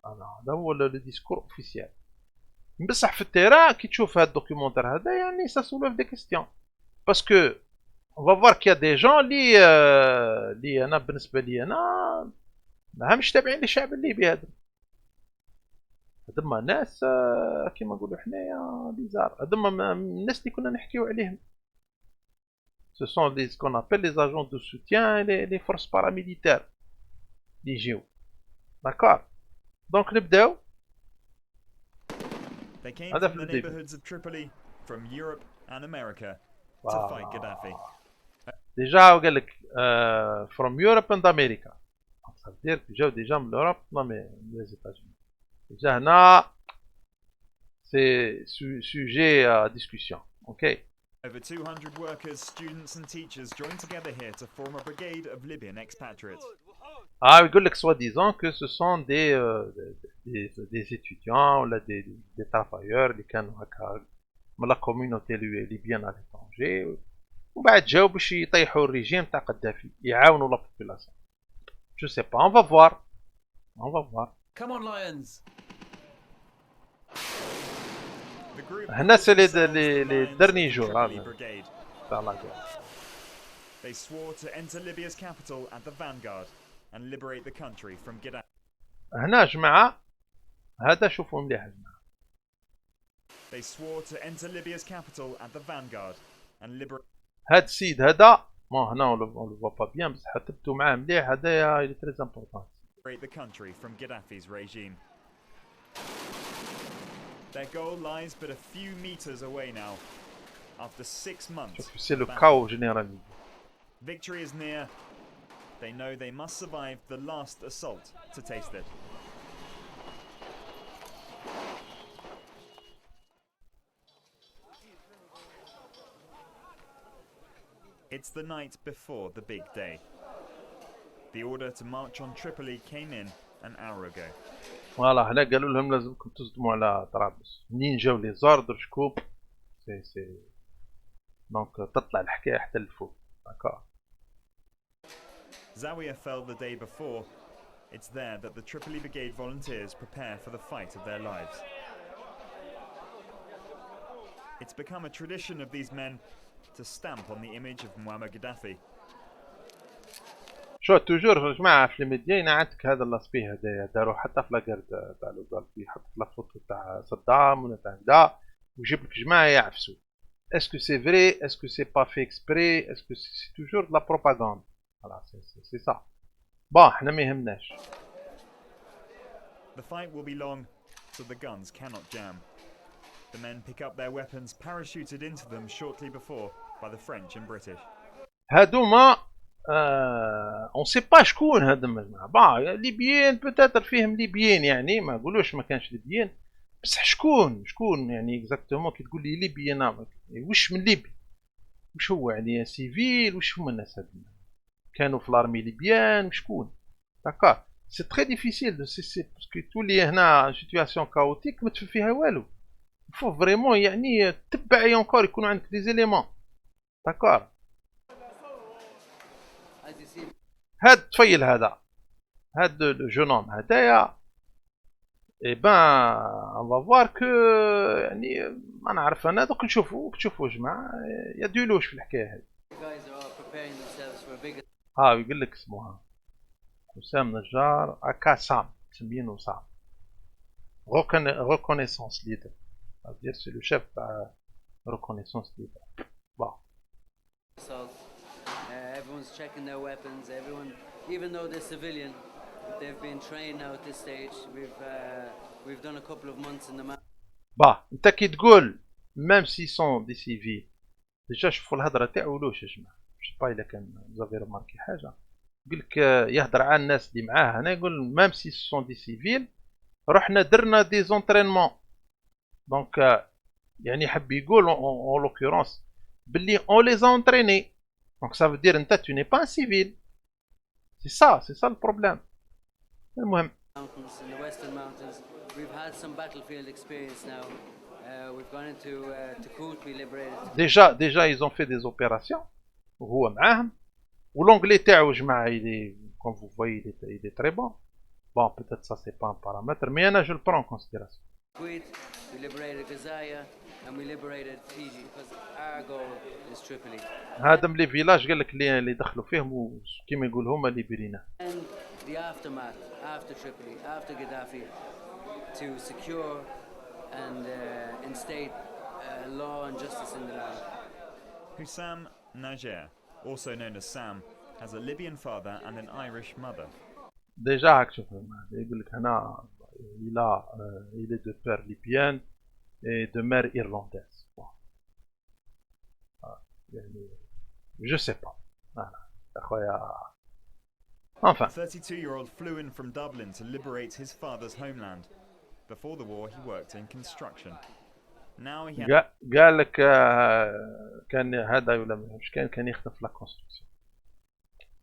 هذا هو le discours officiel. بصح في التيران كي تشوف هذا الدوكيومونتير هذا ça soulève des questions parce que on va voir qu'il y a des gens اللي انا بالنسبه لي انا ماهمش تابعين للشعب الليبي. هذوما ناس كيما نقولوا حنايا بيزار. هذوما الناس اللي كنا نحكيو عليهم. Ce sont ce qu'on appelle les agents de soutien et les forces paramilitaires اللي يجيو. D'accord. Donc نبداو. They came from the neighborhoods of Tripoli, from Europe and America to fight Gaddafi. Déjà قال لك from Europe and America. Ça veut dire que جاو déjà من l'Europe, non mais les États-Unis. Déjà هنا c'est sujet à discussion. OK. Over 200 workers, students and teachers joined together here to form a brigade of Libyan expatriates. يقول لك soi-disant que ce sont des étudiants ولا des travailleurs اللي كانوا هكا من لا كوميونيتي ليبيان على l'étranger وبعد جاو باش يطيحوا الريجيم تاع قدافي يعاونوا لا بوبولاسيون. Je sais pas, on va voir. On va voir. Come on, Lions! The group هنا سي called themselves لي the Lions derniers of jours Tripoli Brigade. تاع لا guerre. They swore to enter Libya's capital at the vanguard and liberate the country from Gaddafi. هنا جماعة هذا شوفوا مليح جماعة. They swore to enter Libya's capital at the vanguard and liberate. هاد السيد هذا ما هنا on le voit pas bien بس حتبتو معاه مليح هذايا il est très important. The country from Gaddafi's regime. Their goal lies but a few meters away now. After 6 months, شوف c'est le of chaos généralisé. victory is near. They know they must survive the last assault to taste it. It's the night before the big day. The order to march on Tripoli came in an hour ago. فوالا هنا قالوا لهم لازمكم تصدموا على طرابلس. منين جاو لي زاردر شكوب سي دونك تطلع الحكايه حتى للفوق. داكور. Zawiya fell the day before. It's there that the Tripoli Brigade volunteers prepare for the fight of their lives. It's become a tradition of these men to stamp on the image of Muammar Gaddafi. شو توجور يا جماعه في الميديا ينعتك هذا الاسبي هذايا داروا حتى في لاكارد تاع لوغالبي يحط لا فوتو تاع صدام ولا تاع كدا ويجيب لك جماعه يعفسوا. اسكو سي فري اسكو سي با في اكسبري اسكو سي توجور لا بروباغاند. فوالا سي سا. بون حنا ما يهمناش. The fight will be long, so the guns cannot jam. The men pick up their weapons parachuted into them shortly before by the French and British. هادوما اون سي با شكون هادوما الجماعه. با ليبيين بوتيتر فيهم ليبيين يعني ما نقولوش ما كانش ليبيين بصح شكون يعني اكزاكتومون كي تقول لي ليبيين واش من ليبي واش هو يعني سيفيل واش هما الناس هادوما كانوا في لارمي ليبيان شكون داكور. سي تري ديفيسيل سي باسكو تولي هنا سيتوياسيون كاوتيك ما تفهم فيها والو. فو فريمون يعني تبع يونكور يكونوا عندك دي زيليمون داكور. هاد الطفيل هذا هاد لو جون هدايا اي بان اون فا فوار كو يعني ما نعرف انا دوك نشوفوا جماعه يا دولوش في الحكايه هذه. يقول لك اسمها وسام نجار اكا سام مسمينو سام reconnaissance leader. C'est-à-dire c'est le chef de reconnaissance leader. Bon. Everyone's checking their weapons. Everyone, even though they're civilian, they've been trained now at this stage. We've done a couple of months in the Bah, انت كي تقول même s'ils sont des civils. déjà شوفوا الهضره تاعو لوش يا جماعه. مش با الا كان زافي رماركي حاجه. يقول لك يهضر على الناس اللي معاه هنا يقول même s'ils sont des civils رحنا درنا دي زونترينمون. دونك يعني حب يقول en l'occurrence باللي on les a entraînés. Donc ça veut dire que tu n'es pas un civil. C'est ça le problème. المهم. Mountains, in the western mountains, we've had some battlefield experience now. We've gone into Tikut, we liberated. Déjà ils ont fait des opérations. وهو معاهم. والانجلي تاعو جماعه comme vous voyez il est très bon. Bon peut-être ça c'est pas un paramètre mais انا je le prends en considération. We liberated Gazaya and we liberated Fiji because our goal is Tripoli. هذا من لي فيلاج قال لك اللي دخلوا فيهم وكيما يقول هما اللي برينا. And the aftermath after Tripoli, after Gaddafi, to secure and instate law and justice in the land. Hussam Najer, also known as Sam, has a Libyan father and an Irish mother. Déjà هاك شوف يقول لك هنا il est de père libyen et de mère irlandaise. Bon. Je sais pas. Enfin. The 32-year-old flew in from Dublin to liberate his father's homeland. Before the war, he worked in construction. Now he قال لك كان هذا ولا مش كان يخدم في لا كونستركسيون.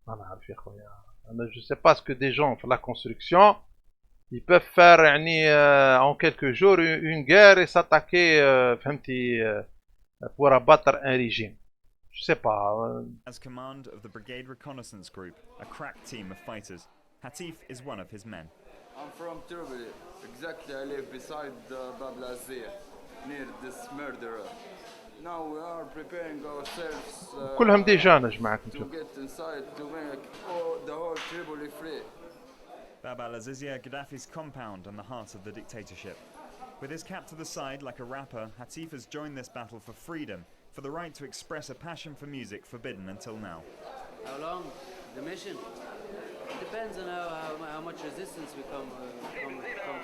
انا عارف يا خويا انا جو سي با سكو دي جون في لا كونستركسيون ils peuvent faire يعني en quelques jours une guerre et s'attaquer فهمتي pour abattre un régime. Je sais pas. As command of the Brigade Reconnaissance Group, a crack team of fighters, Hatif is one of his men. I'm from Tripoli. Exactly, I live beside Bab Lazir, near this murderer. Now we are preparing ourselves كلهم دي جان يا جماعة to get inside to make the whole Tripoli free. Bab al-Azizia, Gaddafi's compound and the heart of the dictatorship. With his cap to the side like a rapper, Hatif has joined this battle for freedom, for the right to express a passion for music forbidden until now. How long? The mission? It depends on how much resistance we come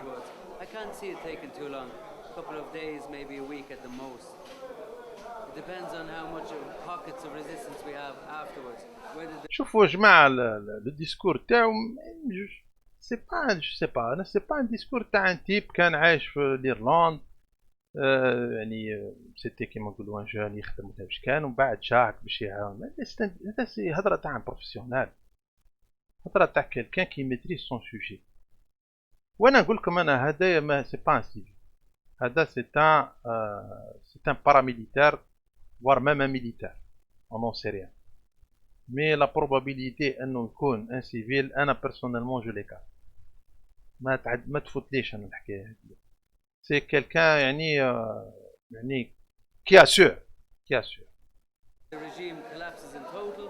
towards. I can't see it taking too long. A couple of days, maybe a week at the most. It depends on how much pockets of resistance we have afterwards. شوفوا يا جماعة le discours تاعو سي با جو سي با انا سي با ان ديسكور تاع ان تيب كان عايش في الإيرلند يعني سيتي كيما نقولوا ان جون يخدم ولا واش كان ومن بعد شاهك باش يعاون. هذا سي هضره تاع بروفيسيونال، هضره تاع كيلكان كي ميتريز سون سوجي. وانا نقول لكم انا هذايا ما سي با ان سيفيل، هذا سي ان باراميليتير voire même un militaire, on n'en sait rien. Mais la probabilité انه يكون ان سيفيل انا بيرسونيلمون جو ليكارت. ما تفوتليش انا الحكايه هذه. سي كيلكان يعني qui assure. The regime collapses in total,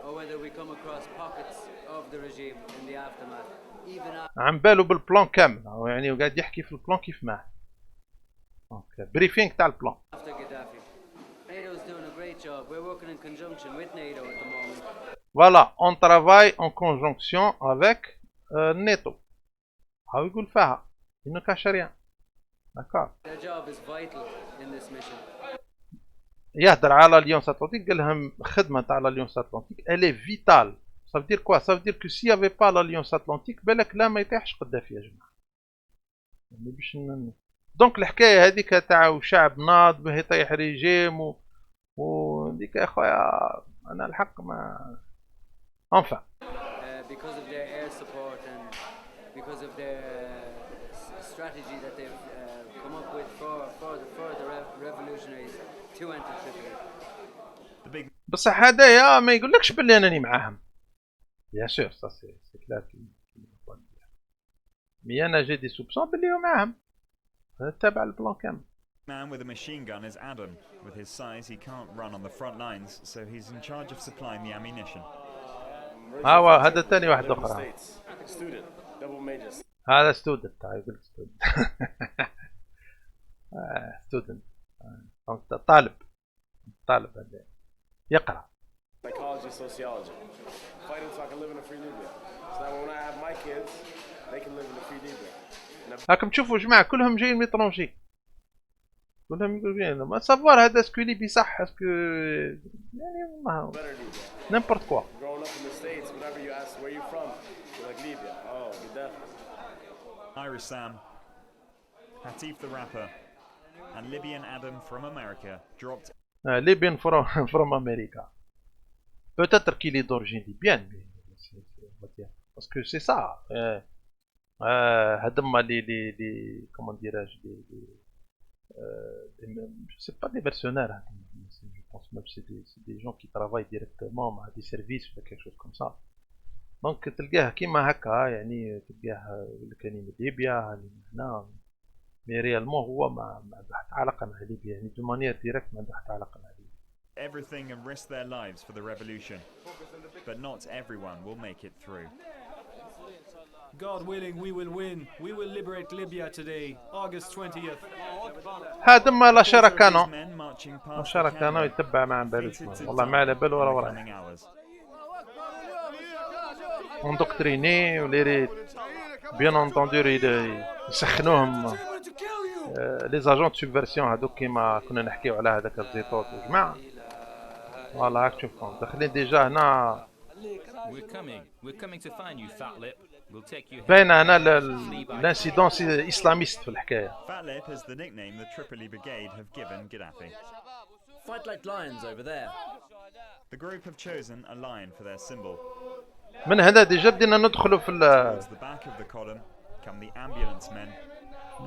or whether we come across pockets of the regime in the aftermath. Even عم بالو بالبلان كامل، يعني وقاعد يحكي في البلان كيف ما. دونك بريفينغ تاع البلان. After Gaddafi, NATO is doing a great job. We're working in conjunction with NATO at the moment. Voilà, on travaille en conjonction avec NATO. هاو يقول فيها، il ne cache rien. D'accord. Their job is vital in this mission. يهدر على الاليونس اتلانتيك، قال لهم الخدمه تاع الاليونس اتلانتيك elle est vitale. Ça veut dire quoi? Ça veut dire que s'il y avait pas l'alliance atlantique بالك لا ما يطيحش قدافي يا جماعه. يعني باش دونك الحكايه هذيك تاع شعب ناض به يطيح ريجيم وديك يا خويا انا الحق ما enfin. Because of their air support and because of their strategy that they've come up with for the revolutionaries to enter Tripoli. بصح هذايا ما يقولكش باللي انني معاهم. Bien sûr, ça c'est clair qu'il ne faut pas le dire. Mais انا j'ai des soupçons باللي هو معاهم. تابع البلان كامل. Man with a machine gun is Adam. With his size, he can't run on the front lines, so he's in charge of supplying the ammunition. هذا ثاني واحد اخرى. هذا ستودنت، يقول ستودنت. ستودنت. طالب هذا يقرا. Psychology, sociology. Fighting so I can live in a free Libya. So that when I have my kids, they can live in a free Libya. راكم تشوفوا يا جماعه كلهم جايين من الترونجي. كلهم يقولوا ما سافوار هذا اسكو ليبي صح اسكو يعني والله نيمبورت كوا. Growing up in the States, whenever you ask where you from, you're like Libya. Oh, Gaddafi. Irish Sam, Hatif the rapper, and Libyan Adam from America dropped. Libyan from America. Peut-être qu'il est d'origine libyenne, mais parce que c'est ça. هذوما les comment dirais-je c'est pas des mercenaires, je pense même c'est des gens qui travaillent directement مع des services ou quelque chose comme ça. Donc تلقاه كيما هكا يعني تلقاه كان من ليبيا هنا mais réellement هو ما عنده حتى علاقة مع ليبيا يعني de manière directe ما عنده حتى علاقة مع ليبيا. Everything and risk their lives for the revolution, but not everyone will make it through. God willing, we will win. We will liberate Libya today, August 20th. هذا ما لا شركانو لا شركانو يتبع مع بالوش والله ما على بالو ولا وراه اندوكتريني ولي بيان انتوندو يسخنوهم لي زاجون سوبفيرسيون هذوك كيما كنا نحكيو على هذاك الزيتوت يا جماعه. والله راك تشوفهم داخلين ديجا هنا. We're coming to find you, fat lip. باين هنا الانسيدونس اسلاميست في الحكايه. Fat Lip is the nickname the Tripoli Brigade have given Gaddafi. Fight like lions over there. The group have chosen a lion for their symbol. من هنا ديجا بدينا ندخلوا في Towards the back of the column come the ambulance men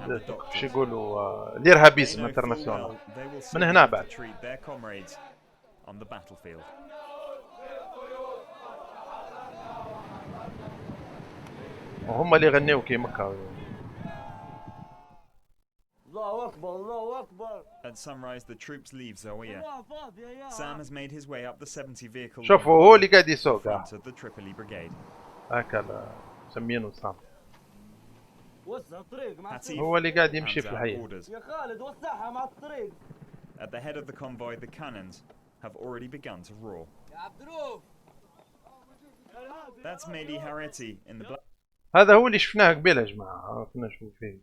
and the doctors. شو يقولوا الارهابيزم They know full انترناسيونال. well they will من soon هنا have بعد. to treat their comrades on the battlefield. وهم اللي يغنيو كيما هكا. At sunrise, the troops leave Zawiya. Sam has made his way up the 70 vehicle شوفوا هو اللي قاعد in يسوق front of the Tripoli Brigade. هكا مسمينه سام. Hatif هو اللي قاعد يمشي hands في out الحي. orders. At the head of the convoy, the cannons have already begun to roar. That's Mehdi Hareti in the black. هذا هو اللي شفناه قبيل يا جماعه. كنا نشوفوا فيه.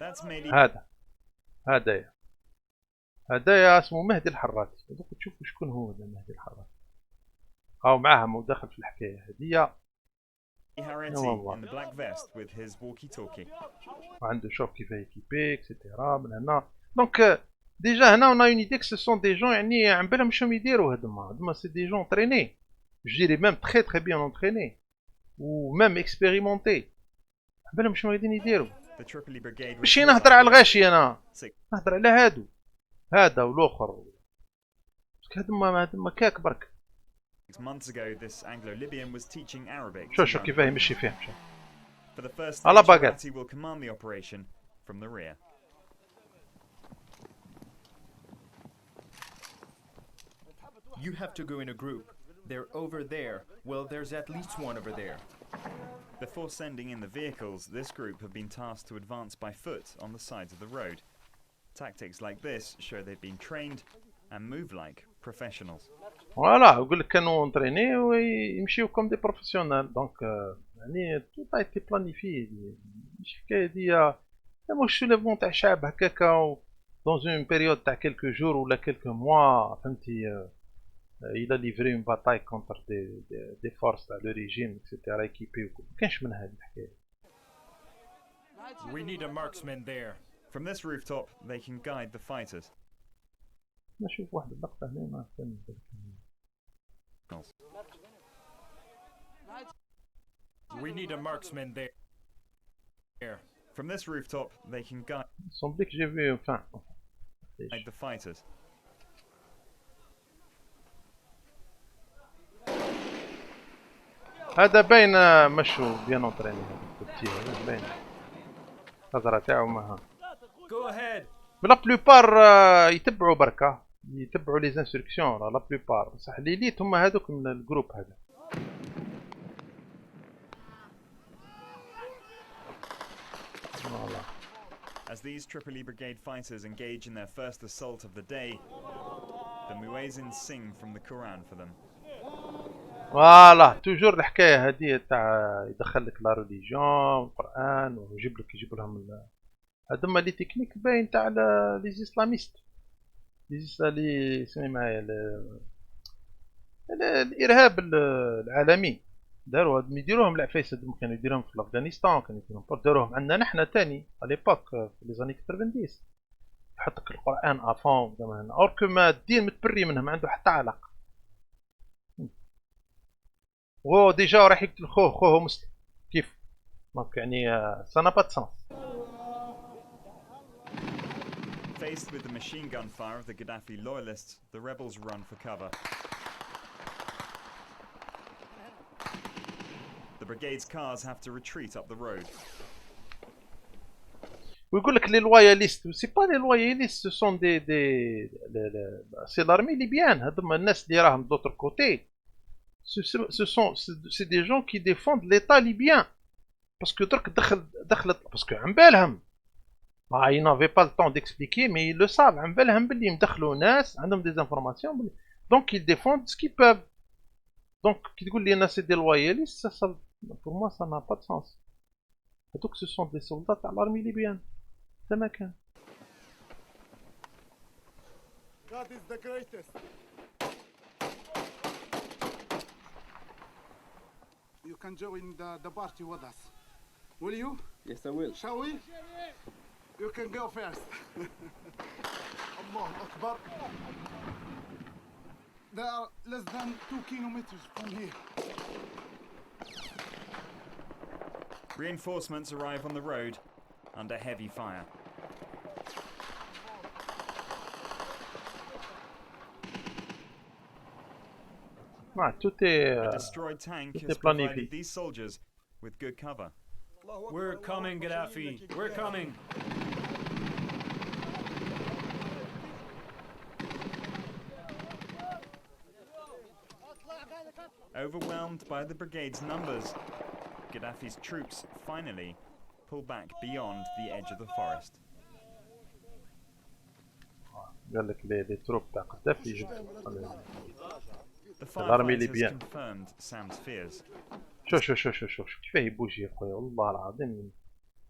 That's Mehdi. هدايا اسمه مهدي الحراتي. دوك تشوفوا شكون هو هذا مهدي الحراتي. هاو معاها مداخل في الحكايه هذيا. Hareti in the black vest with his walkie-talkie. وعنده شوف كيف ايكيبي اكسيتيرا من هنا. دونك ديجا هنا اون اون ايدي كو سو سون دي جون يعني عم بالهم شنو يديروا هذوما سي دي جون تريني. جو ديري ميم تري تري بيان اونتريني و ميم اكسبيريمونتي. عم بالهم شنو غاديين يديروا. The Tripoli Brigade ماشي نهضر على الغاشي انا. نهضر على هادو. هذا والاخر. هذوما كاك برك. Months ago, this Anglo-Libyan was teaching Arabic. شو كيفاه يمشي فيه. For the first على stage, باقات. Hareti will command the operation from the rear. You have to go in a group. They're over there. Well, there's at least one over there. Before sending in the vehicles, this group have been tasked to advance by foot on the sides of the road. Tactics like this show they've been trained and move like professionals. فوالا يقول لك كانوا انتريني ويمشيو كوم دي بروفيسيونال. دونك يعني تو تا ايتي بلانيفي. ماشي حكايه دي مش سوليفمون تاع شعب هكاكا دون اون بيريود تاع كيلكو جور ولا كيلكو موا فهمتي. il a livré une bataille contre des forces تاع لو ريجيم اكسيتيرا ايكيبي وكل كانش من هذه الحكايه. We need a marksman there. From this rooftop, they can guide the fighters. نشوف واحد اللقطه هنا ما كان. We need a marksman there. From this rooftop, they can guide semble que j'ai vu enfin the fighters. هذا باين مشو بيان اونتريني هذا باين النظره تاعو ما. Go ahead. لا بلوبار يتبعوا بركه يتبعوا لي انستركسيون لا بلوبار بصح ليليت هما هذوك من الجروب هذا. As these Tripoli Brigade fighters engage in their first assault of the day, the muezzins sing from the Quran for them. فوالا توجور الحكايه هذه تاع يدخل لك لا ريليجيون القران ويجيب لهم هذوما لي تكنيك باين تاع لي اسلاميست لي سمي معايا الارهاب العالمي. داروا يديروهم العفايس هذوما كانوا يديروهم في افغانستان كانوا يديروهم داروهم عندنا نحنا ثاني على ليبوك في لي زاني 90 يحط لك القران افون زعما هنا اوركو ما الدين متبري منهم ما عنده حتى علاقه. هو ديجا راح يقتل خوه مسلم كيف دونك يعني سا نا با سانس. Faced with the machine gun fire of the Gaddafi loyalists, the rebels run for cover. The brigade's cars have to retreat up the road. ويقول لك لي لوياليست سي با لي لوياليست سو سون دي سي لارمي ليبيان هذوما الناس اللي راهم دوتر كوتي. C'est des gens qui défendent l'État libyen. Parce que parce que عم بالهم ils n'avaient pas le temps d'expliquer mais ils le savent عم بالهم باللي مدخلوا ناس عندهم des informations donc ils défendent ce qu'ils peuvent. donc كي تقول لي الناس c'est des loyalistes ça pour moi ça n'a pas de sens. هذوك ce sont des soldats تاع l'armée libyenne كما كان. God is the greatest. you can join the party with us. Will you? Yes, I will. Shall we? You can go first. Allah Akbar. They are less than 2 kilometers from here. Reinforcements arrive on the road under heavy fire. tout A est destroyed tank tout has est planifié. provided these soldiers with good cover. We're coming, Gaddafi. We're coming. Overwhelmed by the brigade's numbers, Gaddafi's troops finally pull back beyond the edge of the forest. قال لك لي تروب تاع قذافي جبت The الارمي firefighters ليبيان. confirmed Sam's fears. شوف كيفاه يبوجي يا خويا والله العظيم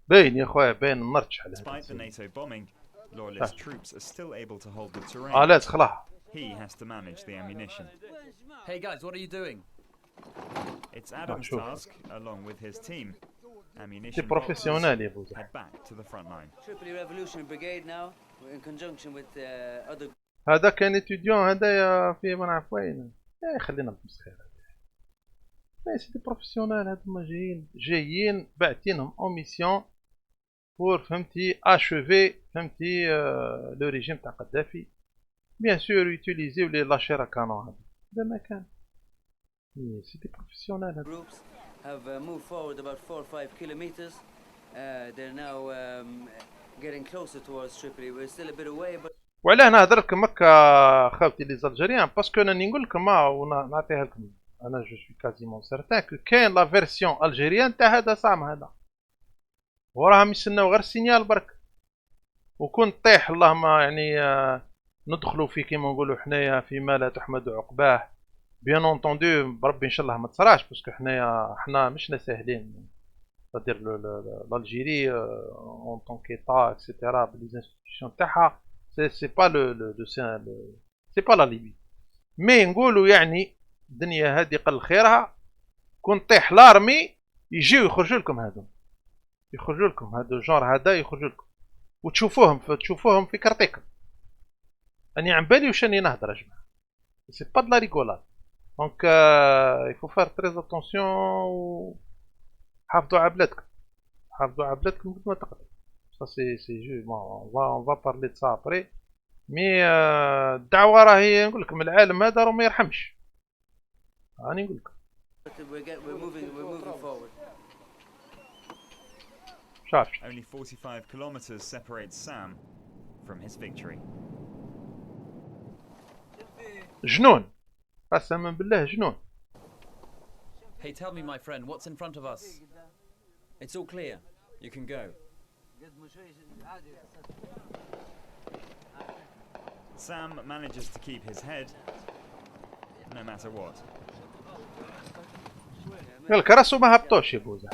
باين يا خويا باين النار تشعل. Despite the NATO bombing, loyalist troops are still able to hold the terrain. لاز خلاها. He has to manage the ammunition. Hey guys, what are you doing? It's Adam's sure. task, along with his team. T'es Ammunition professionnel يا boxes بوزة. head back to the front line. Tripoli Revolutionary Brigade now, in conjunction with other. هذا كان اتيديون هذايا في ما نعرف وين. خلينا بمسخير. مي سي دي بروفيسيونيل هذوما جايين باعتينهم اون ميسيون بور فهمتي اشوفي فهمتي لو ريجيم تاع قذافي. بيان سور يوتيليزيو لي لاشيرا كانون هذا ما كان. سي دي بروفيسيونيل. Groups have moved forward about 4 or 5 kilometers. They're now getting closer towards Tripoli. We're still a bit away, but. وعلاه نهضر لكم هكا خاوتي لي زالجيريان باسكو راني نقول لكم ونعطيها لكم انا جو سوي كازيمون سيرتان كو كاين لا فيرسيون الجيريان تاع هذا صام هذا وراهم يستناو غير السينيال برك وكون طيح اللهم يعني ندخلوا في كيما نقولوا حنايا فيما لا تحمد عقباه بيان اونطوندو بربي ان شاء الله ما تصراش باسكو حنا مشنا ساهلين c'est-à-dire l'Algérie en tant qu'État etc les institutions تاعها c'est pas c'est pas la Libye مي نقولوا يعني الدنيا هذه قل خيرها كون طيح لارمي يجيو يخرجوا لكم هذا الجور هذا يخرجوا لكم وتشوفوهم في كرتيكم اني عم بالي واش راني نهضر يا جماعه سي با دو لا ريغولاد دونك يفو فار تريز اتونسيون حافظوا على بلادكم قد ما تقدر ça c'est juste bon on va parler de ça après mais الدعوه راهي نقول لكم العالم هذا راه ما يرحمش راني نقول لكم we're moving forward. Only 45 kilometers separates Sam from his victory. جنون قسما بالله جنون. Hey, tell me, my friend, what's in front of us? It's all clear. You can go. Sam manages to keep his head, no matter what. قالك راسو ما هبطوش يا بوزا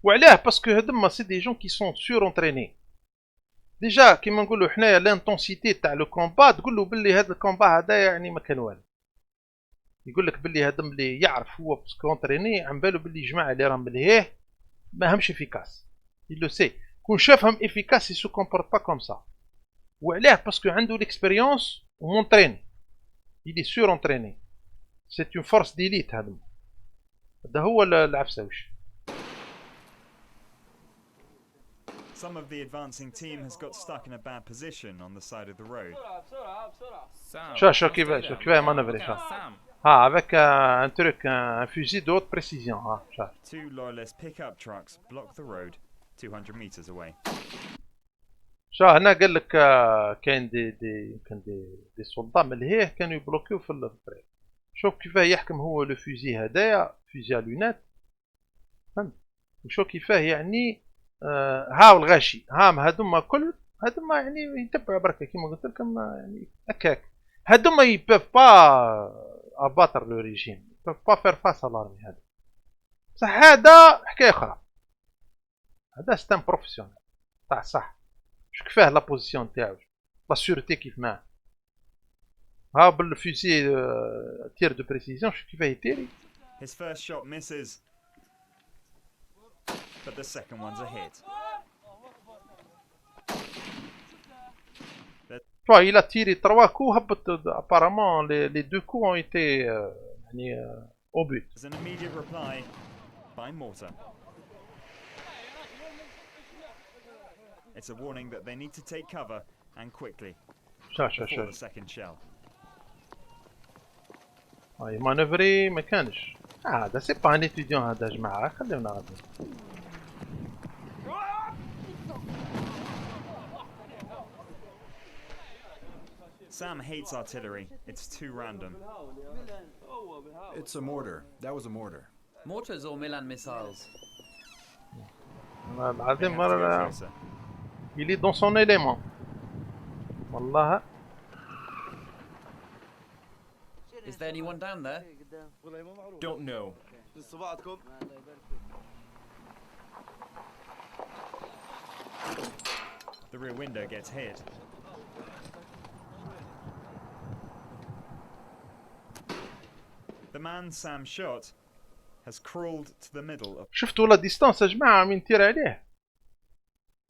وعلاه باسكو هذوما سي دي جون كي سون سور اونتريني ديجا كيما نقولوا حنايا لانتونسيتي تاع لو كومبا تقول له باللي هذا الكومبا هذا يعني ما كان والو يقول لك باللي هذا ملي يعرف هو باسكو اونتريني عم بالو باللي جماعه اللي راهم ملهيه ما همش افيكاس يلو سي كون شافهم افيكاس يسو كومبورت با كوم سا وعلاه باسكو عنده ليكسبيريونس ومونتريني يلي سور اونتريني سي اون فورس ديليت هذا هو العفساوش. Some of the advancing team has got stuck in a bad position on the side of the road. شو كيفاه مانوفري avec un truc un fusil de haute précision Two loyalist pickup trucks block the road 200 meters away. هنا قال لك كاين دي سولدات ملهيه كانوا يبلوكيو في الطريق. شوف كيفاه يحكم هو لو فوزي هدايا فوزي لونات فهمت وشوف كيفاه يعني هاو الغاشي هادوما كل هادوما يعني يتبعوا بركه كيما قلت لكم يعني هكاك هادوما يبيف با اباتر لو ريجيم يبيف با فير فاس لارمي هذا بصح هذا حكايه اخرى هذا ستان بروفيسيونيل تاع صح شو كيفاه لا بوزيسيون تاعو لا سيورتي كيف معاه ها بالفوزي تير دو بريسيزيون شو كيفاه يتيري. His first shot misses but the second one's a hit. Il a tiré 3 coups, apparemment les 2 coups ont été au but. There's an immediate reply by Mortar. It's a warning that they need to take cover and quickly before the second shell. يمانوفري ما كانش. هذا سي با ان ايتيديون هذا جماعة خليونا غادي. Sam hates artillery. It's too random. It's a mortar. That was a mortar. Mortars or Milan missiles? العظيم مرة il est dans son élément. والله. Is there anyone down there? Don't know. The rear window gets hit. The man Sam shot has crawled to the middle of. شفتوا لا ديستانس يا جماعة من تير عليه.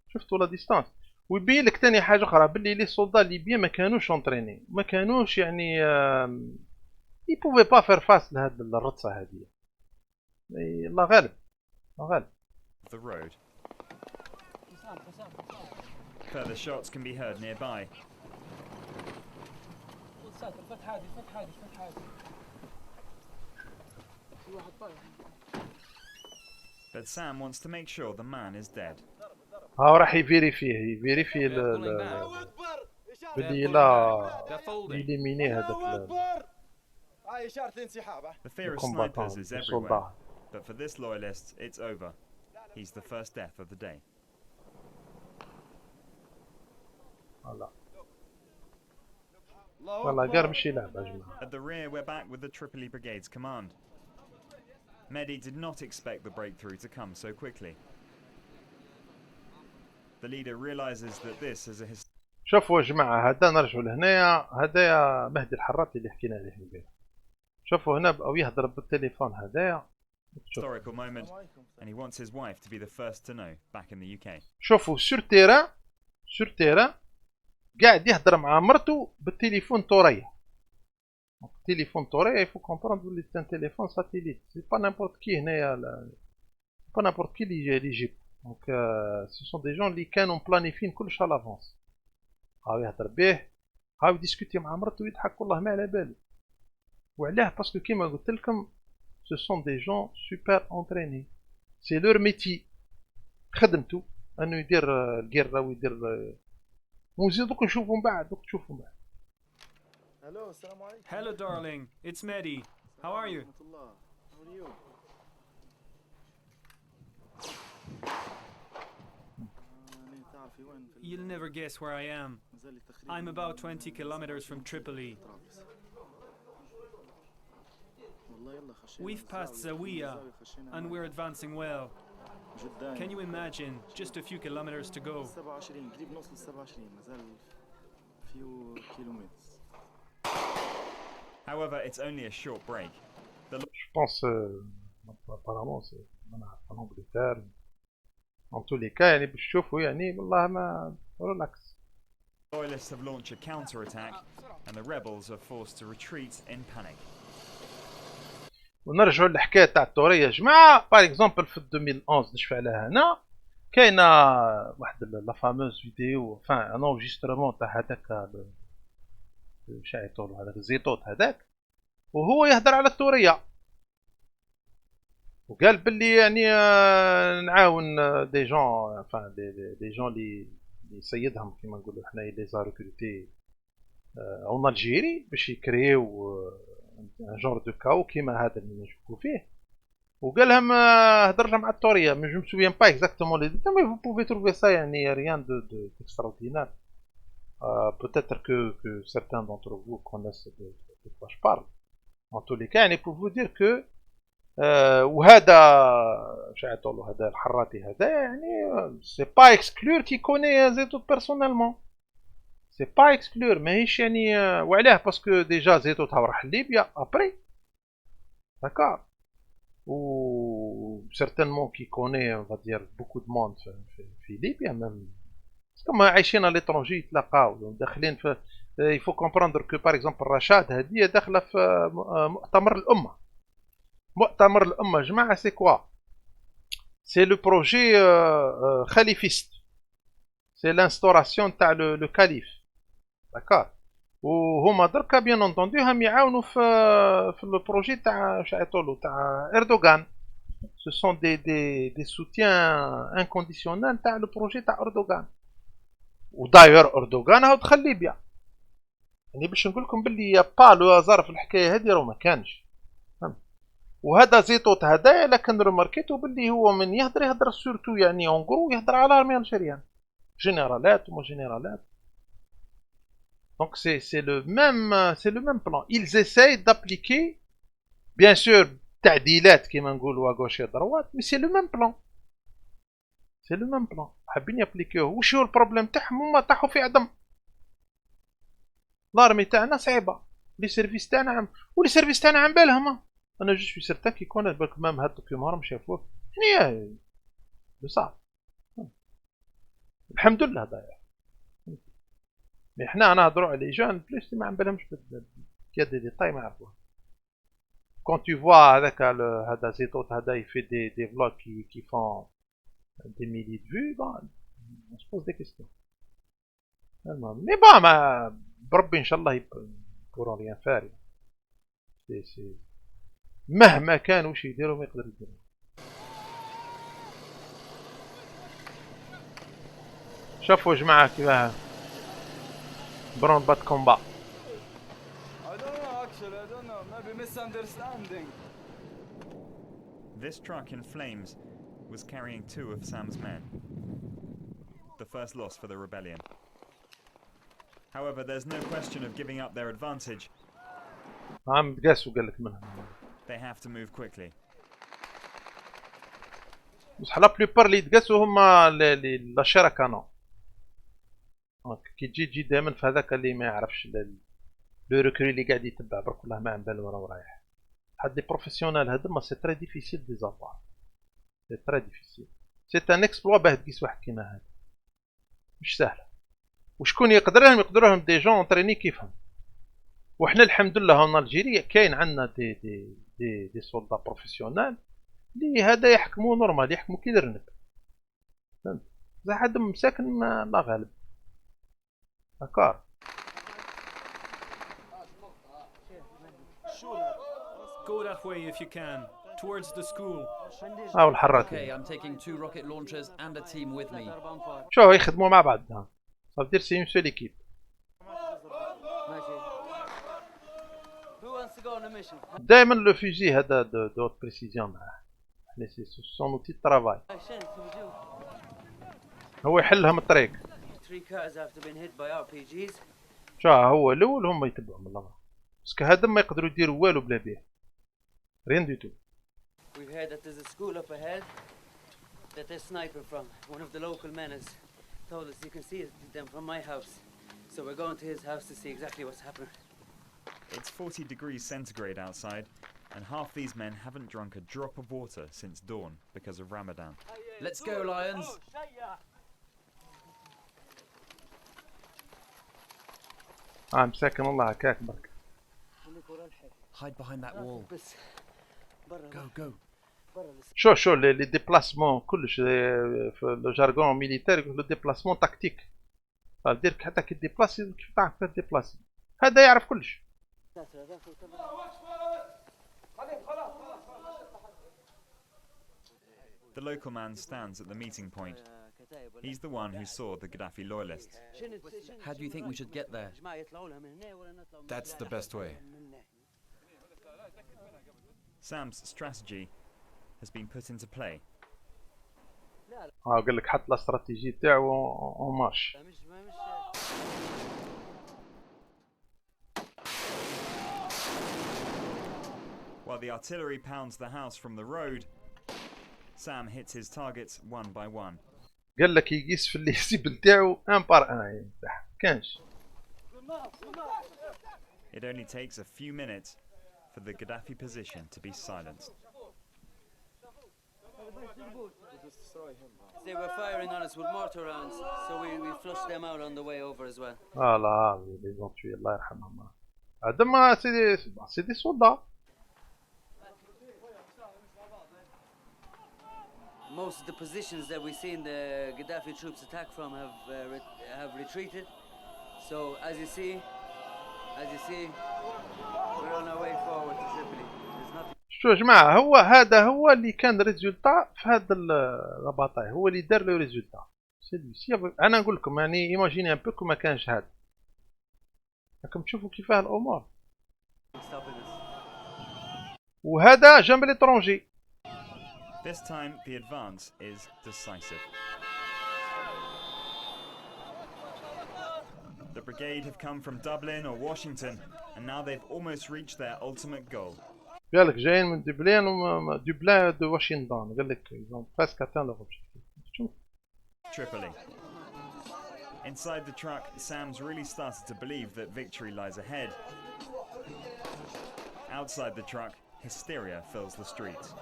شفتوا لا ديستانس. ويبين لك ثاني حاجة أخرى باللي لي سولدا ليبيان ما كانوش اونتريني، ما كانوش يعني ils pouvaient pas faire face لهاد الرتصة هذه. الله غالب. الله غالب. The road. Further shots can be heard nearby. But Sam wants to make sure the man is dead. ها راح يفيريفيه بدي لا يليميني هذاك. The fear of snipers is everywhere, but for this loyalist, it's over. He's the first death of the day. والله قال مش يلعب يا جماعة. At the rear, we're back with the Tripoli Brigade's command. Mehdi did not expect the breakthrough to come so quickly. The leader realizes that this is a شوفوا يا جماعة هذا نرجعوا لهنايا، هذايا مهدي الحراتي اللي حكينا عليه البارح. شوفوا هنا بقاو يهضر بالتليفون هذايا. historical moment, and he wants his wife to be the first to know back in the UK. شوفوا سور تيران قاعد يهضر مع مرته بالتليفون طورية. تليفون طورية يفو كومبروندر بلي سي ان تليفون ساتيليت، سي با نيمبورت كي هنايا، با نيمبورت كي اللي يجيب. دونك سو سون دي جون اللي كانوا مبلانيفين كلش على لافونس. هاو يهضر بيه، هاو يديسكوتي مع مرته ويضحك والله ما على بالو. وعلاه باسكو كيما قلت لكم ce sont des gens super entraînés. C'est leur métier. خدمته انه يدير القرة ويدير موزي. دوك نشوفوا من بعد، دوك تشوفوا من بعد. Hello, السلام عليكم. Hello, darling. It's Mehdi. How are you? How are you? You'll never guess where I am. I'm about 20 kilometers from Tripoli. We've passed Zawiya and we're advancing well. Can you imagine? Just a few kilometers to go. However, it's only a short break. Je pense apparemment c'est en Angleterre. En tous les cas يعني باش تشوفوا يعني والله ما ريلاكس. Loyalists have launched a counter-attack and the rebels are forced to retreat in panic. ونرجعوا للحكايه تاع التوريه يا جماعه. باغ اكزومبل في 2011 نشفع عليها هنا كاينه واحد لا فاموز فيديو فان ان انجسترمون تاع هذاك شايطول هذاك الزيتوت هذاك، وهو يهدر على التوريه وقال باللي يعني نعاون دي جون فان دي جون اللي يسيدهم كيما نقولوا حنايا لي زاركروتي اون الجيري باش يكريو ان جور دو كاو كيما هذا اللي نشوفوا فيه. وقال لهم هضر مع التوريه مي جو مسوفيان با اكزاكتومون لي ديتاي مي فو بوفي تروفي سا يعني ريان دو اكستراوردينار. peut-être que certains d'entre vous connaissent de quoi je parle. En tous les cas يعني pour vous dire que وهذا شاعتولو هذا الحراتي هذا يعني c'est pas exclure qu'il connaît Zetot personnellement. C'est pas exclure ماهيش يعني وعلاه باسكو ديجا زيتوت راح ليبيا ابري داكار و certainement qui connaît on va dire beaucoup de monde في ليبيا même كما عايشين على l'étranger يتلاقاو داخلين في il faut comprendre que par exemple رشاد هذه داخله في مؤتمر الأمة. مؤتمر الأمة جماعة c'est quoi؟ C'est le projet khalifiste. C'est l'instauration تاع le calife. D'accord. وهما دركا bien entendu هم يعاونوا في le projet تاع واش يعيطولو تاع إردوغان. Ce sont des soutiens inconditionnels تاع le projet تاع إردوغان. وداير إردوغان هاو دخل ليبيا. يعني باش نقول لكم باللي يا با لو هازار في الحكايه هذه راه ما كانش. وهذا زيطوط هذايا لكن رماركيتو باللي هو من يهدر سورتو يعني اونغرو يهدر على الارمي الجيريان جينيرالات وما جينيرالات. دونك سي لو ميم بلان. ils essayent d'appliquer bien sûr تعديلات كيما نقولوا غوش دروات مي سي لو ميم بلان. سي لو ميم بلان حابين يابليكيوه. واش هو البروبليم تاعهم؟ هما طاحوا في عدم. الارمي تاعنا صعيبه لي سيرفيس تاعنا ولي سيرفيس تاعنا عن بالهم. انا جو سوي سيرتان كي يكون بالك مام هاد الدوكيومون راهم شافوه يعني بصح الحمد لله ضايع. مي حنا نهضروا على لي جون بليس ما عن بالهمش كي دي ديتاي ما يعرفوه. كون تو فوا هذاك هذا زيتوت هذا يفي دي فلوغ كي فون دي ميلي دو فيو بون on se pose des questions. المهم مي با ما بربي ان شاء الله يبورون ريان فاري. سي مهما كان واش يديروا ما يقدروا يديروا. شوفوا يا جماعه كيفاه برون بات كومبا. This truck in flames was carrying 2 of Sam's men. The first loss for the rebellion. However, there's no question of giving up their advantage. عم قاسوا قال لك منهم. They have to move quickly. بصح لا بلوبار اللي يتقاسوا هما لاشيرا كانون. كي تجي دائما في هذاك اللي ما يعرفش لو ريكري اللي قاعد يتبع برك والله ما عن باله وراه رايح. هاد لي بروفيسيونال هادما سي تري ديفيسيل دي زافوار. سي تري ديفيسيل. سي ان اكسبلوا باه تقيس واحد كيما هذا. مش سهله. وشكون يقدرهم دي جون اونتريني كيفهم. وحنا الحمد لله هنا الجيري كاين عندنا دي سولدا بروفيسيونال اللي هذا يحكموا نورمال يحكموا كي الرنب. فهمت؟ اذا حد مساكن لا غالب. داكار. Go that way if you can, towards the school. هاو الحراك. Okay, I'm taking 2 rocket launchers and a team with me. شو يخدموا مع بعض. صافي دير سي اون سول ايكيب. دائما لو فيزي هذا دو بريسيزيون معاه. حنا سي سون اوتي ترافاي. هو يحلهم الطريق. شو هو الاول هما يتبعهم الله. باسكو هذا ما يقدروا يديروا والو بلا بيه. ريان دو تو. We've heard that there's a school up ahead that they're sniping from. One of the local men has told us you can see them from my house. So we're going to his house to see exactly what's happening. It's 40 degrees centigrade outside, and half these men haven't drunk a drop of water since dawn because of Ramadan. Let's go, Lions! مساكن الله هكاك برك. Hide behind that wall. Go, go. شو لي ديبلاسمون كلش في لو جارغون ميليتير يقول لو ديبلاسمون تاكتيك. ديرك حتى كي ديبلاسي كيف تعرف ديبلاسي. هذا يعرف كلش. The local man stands at the meeting point. He's the one who saw the Gaddafi loyalists. How do you think we should get there? That's the best way. Sam's strategy has been put into play. قال لك حط الاستراتيجي تاعو اون مارش. While the artillery pounds the house from the road, Sam hits his targets one by one. قال لك يقيس في الليسيبل تاعو ان بار ان كانش. It only takes a few minutes for the Gaddafi position to be silenced. They were firing on us with mortar rounds, so we flushed them out on the way over as well. Voilà, les ont tués, الله يرحمهم. هذا ما سي دي soldats. Most of the positions that we've seen the Gaddafi troops attack from have retreated. So as you see, we're on our way forward to Tripoli. There's nothing. شو يا جماعة، هذا هو اللي كان ريزولتا في هذا البطاي، هو اللي دار له ريزولتا. انا نقول لكم يعني ايماجيني ان بو ما كانش هذا. راكم تشوفوا كيفاه الامور. وهذا جنب الاترونجي. This time the advance is decisive. The brigade have come from Dublin or Washington, and now they've almost reached their ultimate goal. قال لك جايين من دوبلان دو واشنطن، قال لك ils ont presque atteint leur objectif. Tripoli. Inside the truck, Sam's really started to believe that victory lies ahead. Outside the truck, hysteria fills the streets.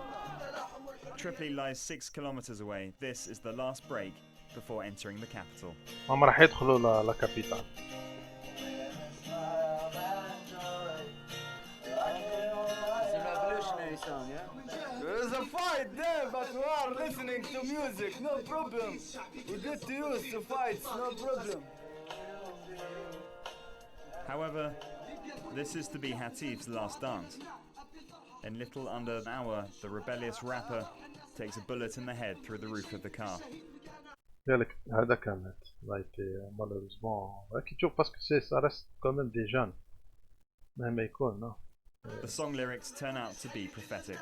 Tripoli lies 6 kilometers away. This is the last break before entering the capital. هم راح يدخلوا لا كابيتال. Song, yeah? There is a fight there, but we are listening to music, no problem. We get to use to fights, no problem. However, this is to be Hatif's last dance. In little under an hour, the rebellious rapper takes a bullet in the head through the roof of the car. قالك هذا كانت لايتي مالوريزمون، ولكن شوف باسكو سي سا ريست كوميم دي جون مهما يكون. The song lyrics turn out to be prophetic.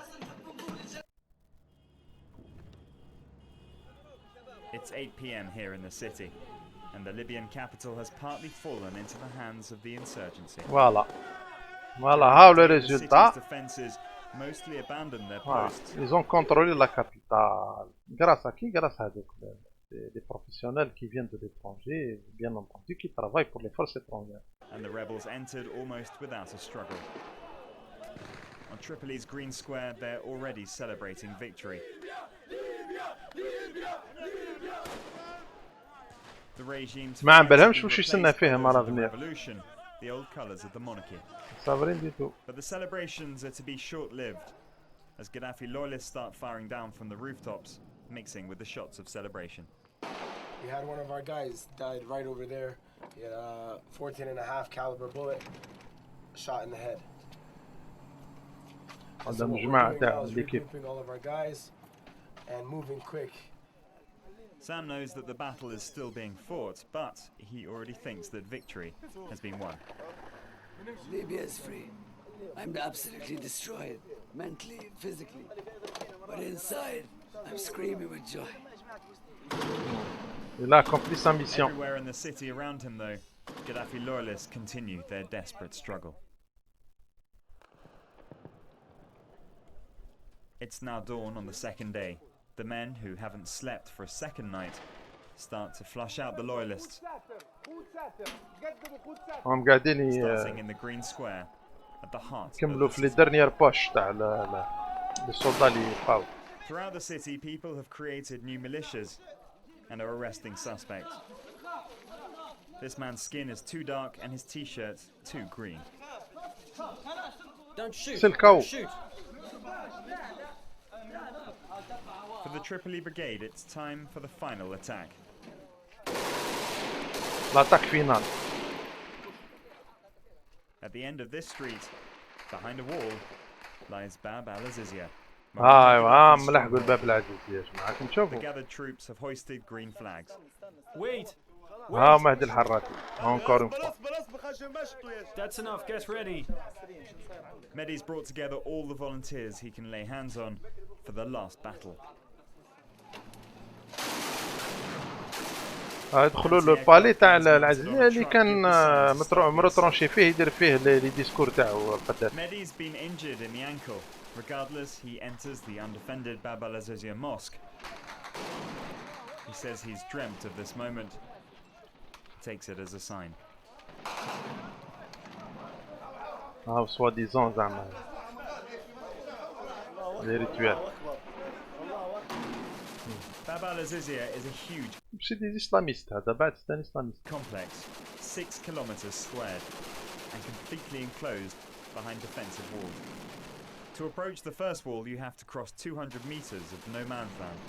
It's 8 p.m. here in the city, and the Libyan capital has partly fallen into the hands of the insurgency. Voilà, هاو لو ريزولتا. The defenses mostly abandoned their posts. Ils ont contrôlé la capitale. Grâce à qui? Grâce à des professionnels qui viennent de l'étranger, bien entendu, qui travaillent pour les forces étrangères. And the rebels entered almost without a struggle. On Tripoli's Green Square, they're already celebrating victory. The regime ما عم بالهمش وش يستنى فيهم على فنير. revolution, the old colors of the monarchy. صابرين دي تو. But the celebrations are to be short-lived, as Gaddafi loyalists start firing down from the rooftops, mixing with the shots of celebration. We had one of our guys died right over there. He had a 14.5 caliber bullet shot in the head. هذا مجمع تاع ليكيب. All of our guys and moving quick. Sam knows that the battle is still being fought, but he already thinks that victory has been won. Libya is free. I'm absolutely destroyed, mentally, physically. But inside, I'm screaming with joy. Il a accompli sa mission. Everywhere in the city around him, though, Gaddafi loyalists continue their desperate struggle. It's now dawn on the second day. The men, who haven't slept for a second night, start to flush out the loyalists. هم قاعدين Starting in the Green Square, at the heart يكملوا of في the لي ديرنيير بوش تاع لي سولدا اللي يبقاو. Throughout the city, people have created new militias and are arresting suspects. This man's skin is too dark and his t-shirt too green. Don't shoot! C'est le chaos. Don't shoot! For the Tripoli Brigade, it's time for the final attack. L'attaque finale. At the end of this street, behind a wall, lies Bab al-Azizia. ايوا ملحقوا الباب العزيز يا جماعه The نشوفوا. gathered troops have hoisted green flags. Wait! ها مهدي الحراتي. Encore une fois. That's enough, get ready. Mehdi's brought together all the volunteers he can lay hands on for the last battle. يدخلوا له البالي تاع العزيزية اللي كان مروترونشي فيه يدير فيه لي ديسكور تاعو القداس. Mehdi's been injured in the ankle. Regardless, he enters the undefended Bab al-Azizia mosque. He says he's dreamt of this moment. Takes it as a sign. ها سوا ديزون زعما لي ريتوال. Bab al-Azizia is a huge مش دي اسلاميست هذا بعد ثاني اسلاميست. complex, 6 kilometers squared, and completely enclosed behind defensive walls. To approach the first wall, you have to cross 200 meters of no man's land.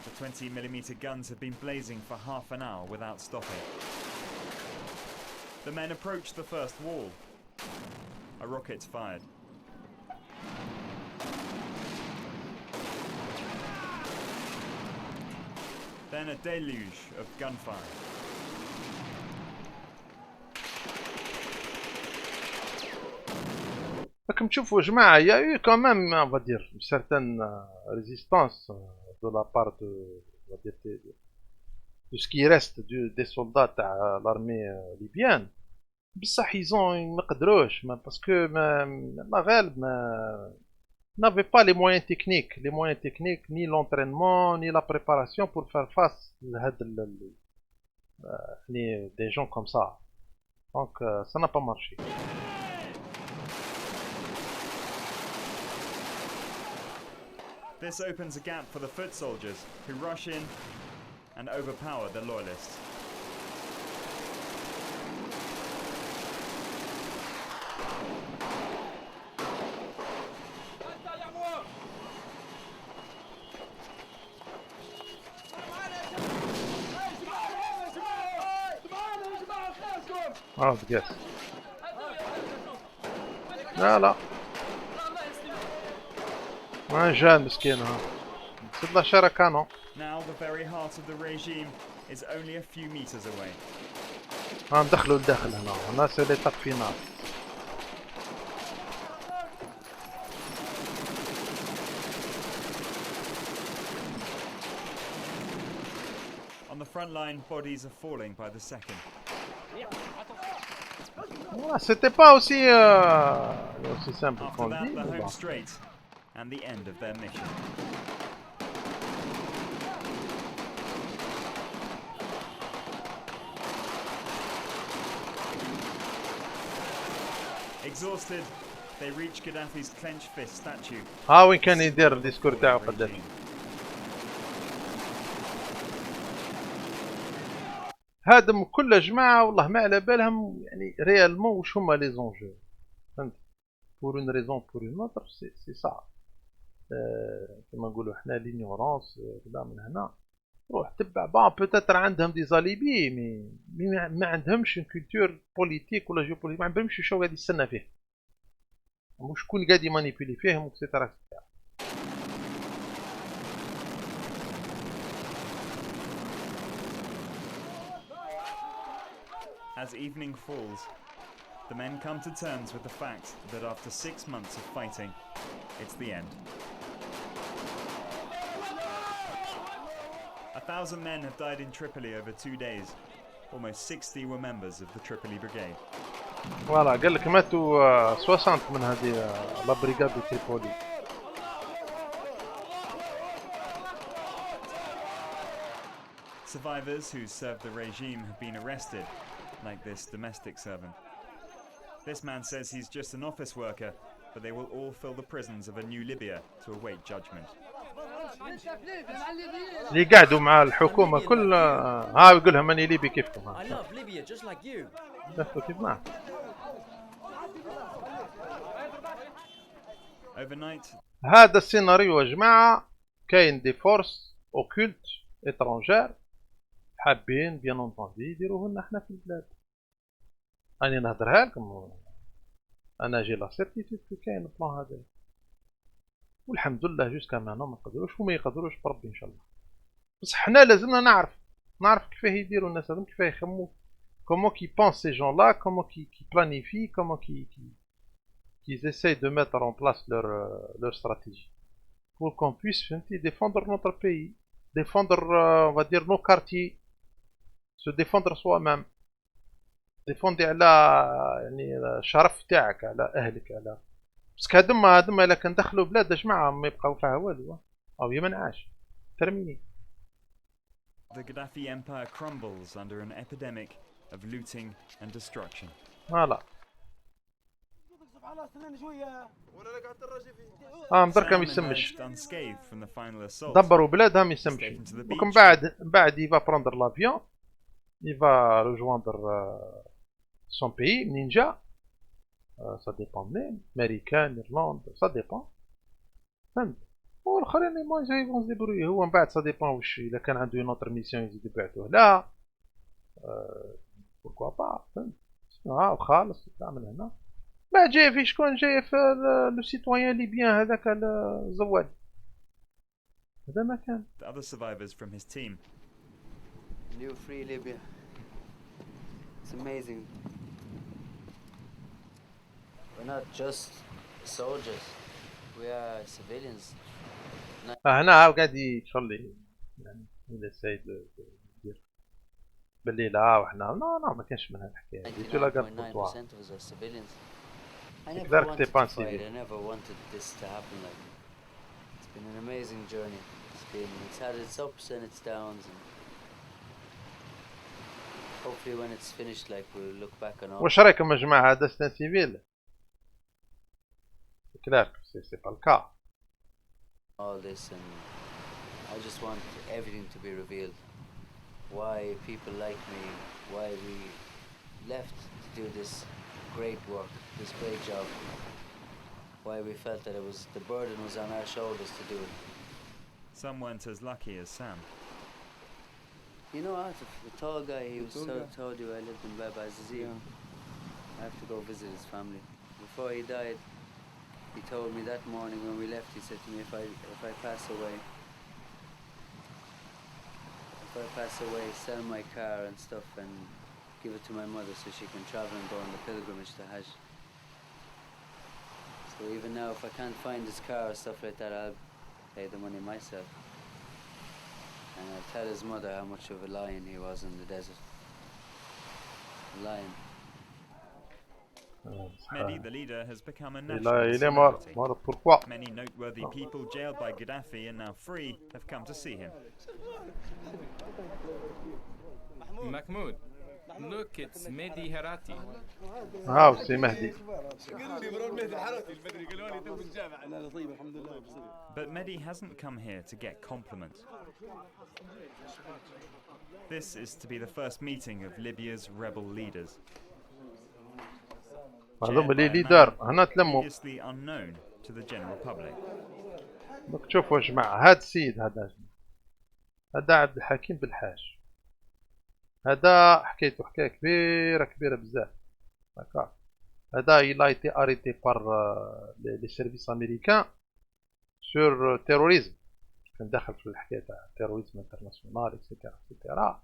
The 20mm guns have been blazing for half an hour without stopping. The men approach the first wall. A rocket's fired. Then a deluge of gunfire. راكم تشوفوا يا جماعة il y a eu quand même on va dire une certaine résistance de la part de ce qui reste des soldats تاع l'armée libyenne. بصح ils ont ما قدروش parce que ما غالب n'avait pas les moyens techniques ni l'entraînement ni la préparation pour faire face à des gens comme ça. Donc ça n'a pas marché. This opens a gap for the foot soldiers, who rush in and overpower the loyalists. بقاس لا ما جا مسكين ها صدنا شركانو. Now the very heart of the regime is only a few meters away. ندخلوا لداخل هنا سي ليطاب فينال. On the front line, bodies are falling by the second. C'était pas aussi simple qu'on After that, dit. the home straight and the end of their mission. Exhausted, they reach Gaddafi's clenched fist statue. وين كان يدير الديسكور تاعو قدامي. هادم كل جماعة والله ما على بالهم يعني ريالمون واش هما لي زونجو. فهمت؟ بور اون ريزون بور اون اوتر سي سا. كما نقولوا حنا لينيورونس لا من هنا روح تبع با بوتيتر عندهم دي زاليبي مي ما عندهمش اون كولتور بوليتيك ولا جيو بوليتيك ما عندهمش شو قاعد يستنى فيه وشكون قاعد يمانيبيلي فيهم اكسيتيرا. As evening falls, the men come to terms with the fact that after 6 months of fighting, it's the end. 1,000 men have died in Tripoli over 2 days. Almost 60 were members of the Tripoli Brigade. فوالا قال لك ماتوا 60 من هذه لا بريغاد دو تريبولي. Survivors who served the regime have been arrested, like this domestic servant. This man says he's just an office worker, but they will all fill the prisons of a new Libya to await judgment. اللي قاعدوا مع الحكومة كل ها يقول لهم أنا ليبي كيفكم. I love Libya just like you. كيف معه. Overnight, هذا السيناريو يا جماعة كاين دي فورس اوكولت اترونجير حابين بيان اونتوندي يديروه لنا حنا في البلاد. راني نهضرها لكم انا جي لا سيرتيتود كي كاين البلان هذا والحمد لله جوسكا مانا ما نقدروش وما يقدروش بربي ان شاء الله. بصح حنا لازمنا نعرف كيفاه يديروا الناس هذوك كيفاه يخموا comment qui pensent ces gens-là, comment qui planifient, comment qu'ils essayent de mettre en place leur stratégie pour qu'on puisse défendre notre pays, défendre on va dire nos quartiers, se défendre soi-même, défendre على يعني الشرف تاعك على اهلك على بس هادما الا كان دخلوا بلاد يا جماعه ما يبقاو فيها والو او هي منعاش ترميني. the Gaddafi empire crumbles under an epidemic of looting and destruction. فوالا دركا ما Sam يسمش emerged unscathed from the final assault. دبروا بلادها ما يسمش Escaping to the ومن beach. بعد يفا بروندر لافيون يفا رجواندر سون بيي منين جا سا ديبون منين امريكان ايرلند سا ديبون فهمت والاخرين ما يفون ديبروي هو من بعد سا ديبون واش الا كان عنده اون اوتر ميسيون يزيد يبعثوه لا بوركوا با فهمت وخالص يطلع من هنا ما جاي في شكون جاي في لو سيتويان ليبيان هذاك الزوال هذا ما كان. The other survivors from his team. New free Libya. It's amazing. We're not just soldiers. We are civilians. هنا عاو قاعد يشغل يعني إذا السيد يدير باللي لا وحنا لا ما كانش من هالحكاية جيتو لا قاعد 99.9% of us are civilians. I never Exact wanted to dépense fight. civile. I never wanted this to happen. Like, it's been an amazing journey. It's had its ups and its downs, and hopefully when it's finished, like, we'll look back on all. واش رايكم يا جماعة هذا ستان سيفيل؟ كلاك سي با الكا. all this, and I just want everything to be revealed. Why people like me, why we left to do this great work, this great job. Why we felt that it was the burden was on our shoulders to do it. Some weren't as lucky as Sam. You know, Arthur, the tall guy, he was told you I lived in Bab Azizia. I have to go visit his family. Before he died, he told me that morning when we left, he said to me, if I pass away, sell my car and stuff and give it to my mother so she can travel and go on the pilgrimage to Hajj. So even now, if I can't find his car or stuff like that, I'll pay the money myself. And I'll tell his mother how much of a lion he was in the desert. A lion. Mehdi, the leader, has become a Il national est mort. celebrity. Mort pourquoi? Many noteworthy people jailed by Gaddafi and now free have come to see him. Mahmoud, look, it's Mehdi Harati. سي مهدي. But Mehdi hasn't come here to get compliments. This is to be the first meeting of Libya's rebel leaders. هذوما لي ليدر هنا تلموا. Previously unknown to the general public. دوك شوفوا يا جماعة هذا السيد هذا عبد الحكيم بالحاج هذا حكايته حكاية كبيرة بزاف داكوغ هذا il a été arrêté par les services américains sur terrorisme كان داخل في الحكاية تاع terrorisme international اكسيتيرا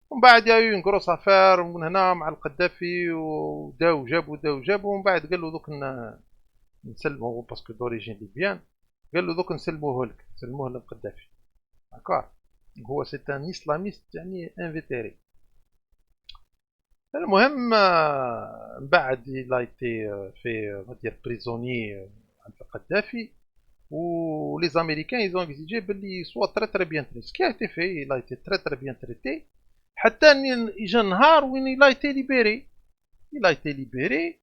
ومن بعد يا اون كروس افير من هنا مع القذافي وداو جابوا ومن بعد قال له دوك نسلموه باسكو دوريجين ليبيان قال له دوك نسلموه للقذافي داكوغ هو سي ان اسلاميست يعني انفيتيري المهم من بعد il a été fait on va dire prisonnier عند القذافي و les américains ils ont exigé باللي soit très bien traité ce qui a été fait il a été très bien traité حتى اجا نهار وين il a été libéré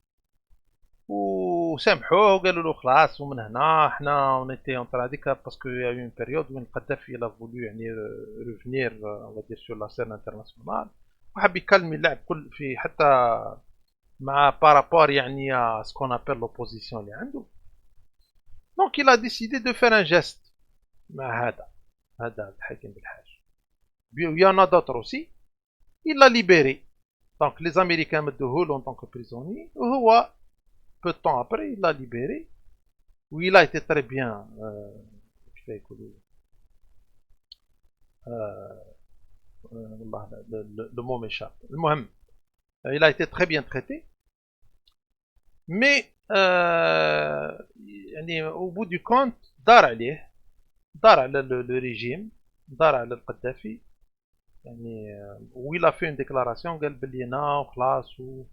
وسامحوه وقالوا له خلاص ومن هنا احنا اونيتي اونتر هذيك باسكو يا اون بيريود وين القذافي لا فولو يعني ريفنير اون دير سور لا سين انترناسيونال وحب يكلم اللعب كل في حتى مع بارابور يعني سكون ابل لوبوزيسيون اللي عنده دونك il a décidé de faire un geste مع هذا الحكيم بالحاج ويانا دوتر اوسي il l'a libéré donc les américains مدوه له en tant que prisonnier وهو peu de temps après, il l'a libéré, où il a été très bien, le mot m'échappe. Il a été très bien traité, mais au bout du compte, دار على le régime, دار على القذافي, où il a fait une déclaration, قال بلي أنا وخلاص و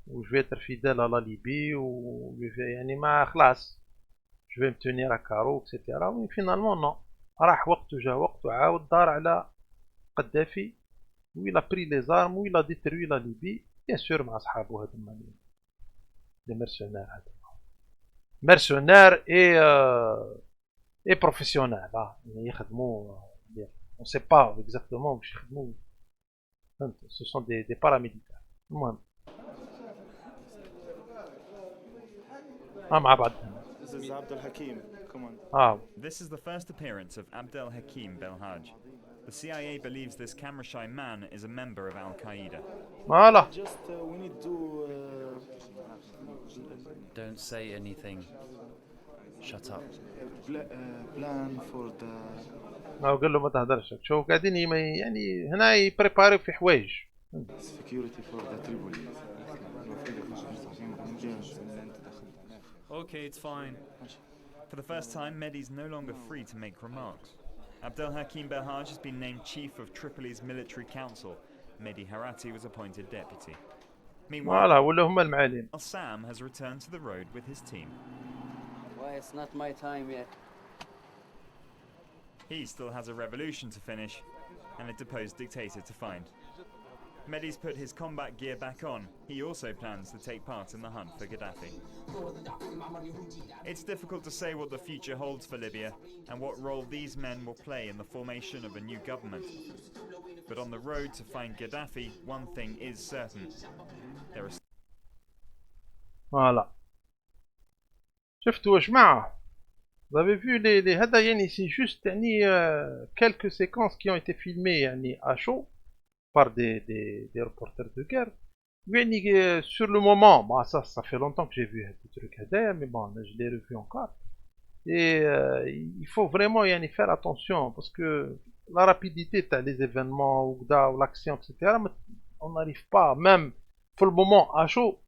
je vais être fidèle à la Libye ou يعني ما خلاص je vais me tenir à carreau etc. و finalement non راح وقته جا وقته عاود دار على قذافي و il a pris les armes و il a détruit la Libye bien sûr مع أصحابه هذوما les mercenaires هذوما mercenaires et professionnels. On ne sait pas exactement. Ce sont des paramilitaires. This is Abdel Hakim. Come on. This is the first appearance of Abdel Hakim Belhaj. The CIA believes this camera-shy man is a member of Al-Qaeda. Voilà. Just we need to. Don't say anything. Shut up. Plan for the. قال له ما تهدرش. شوف قاعدين يعني هنا يبريباريو في حوايج. Security for the Tripoli. Okay, it's fine. For the first time, Mehdi's no longer free to make remarks. Abdel Hakim Belhaj has been named chief of Tripoli's military council. Mehdi Harati was appointed deputy. Meanwhile, Al-Sam has returned to the road with his team. Why, it's not my time yet. He still has a revolution to finish and a deposed dictator to find. Mehdi's put his combat gear back on. He also plans to take part in the hunt for Gaddafi. It's difficult to say what the future holds for Libya and what role these men will play in the formation of a new government. But on the road to find Gaddafi, one thing is certain. There is... Voilà. شفتوا يا جماعة. Vous avez vu les هذا يعني c'est juste يعني quelques séquences qui ont été filmées يعني à chaud par des reporters de guerre. Sur le moment, bon, ça fait longtemps que j'ai vu ce truc, mais bon, je l'ai revu encore. Et il faut vraiment faire attention parce que la rapidité, les événements, ou l'action, etc., on n'arrive pas, même pour le moment à chaud,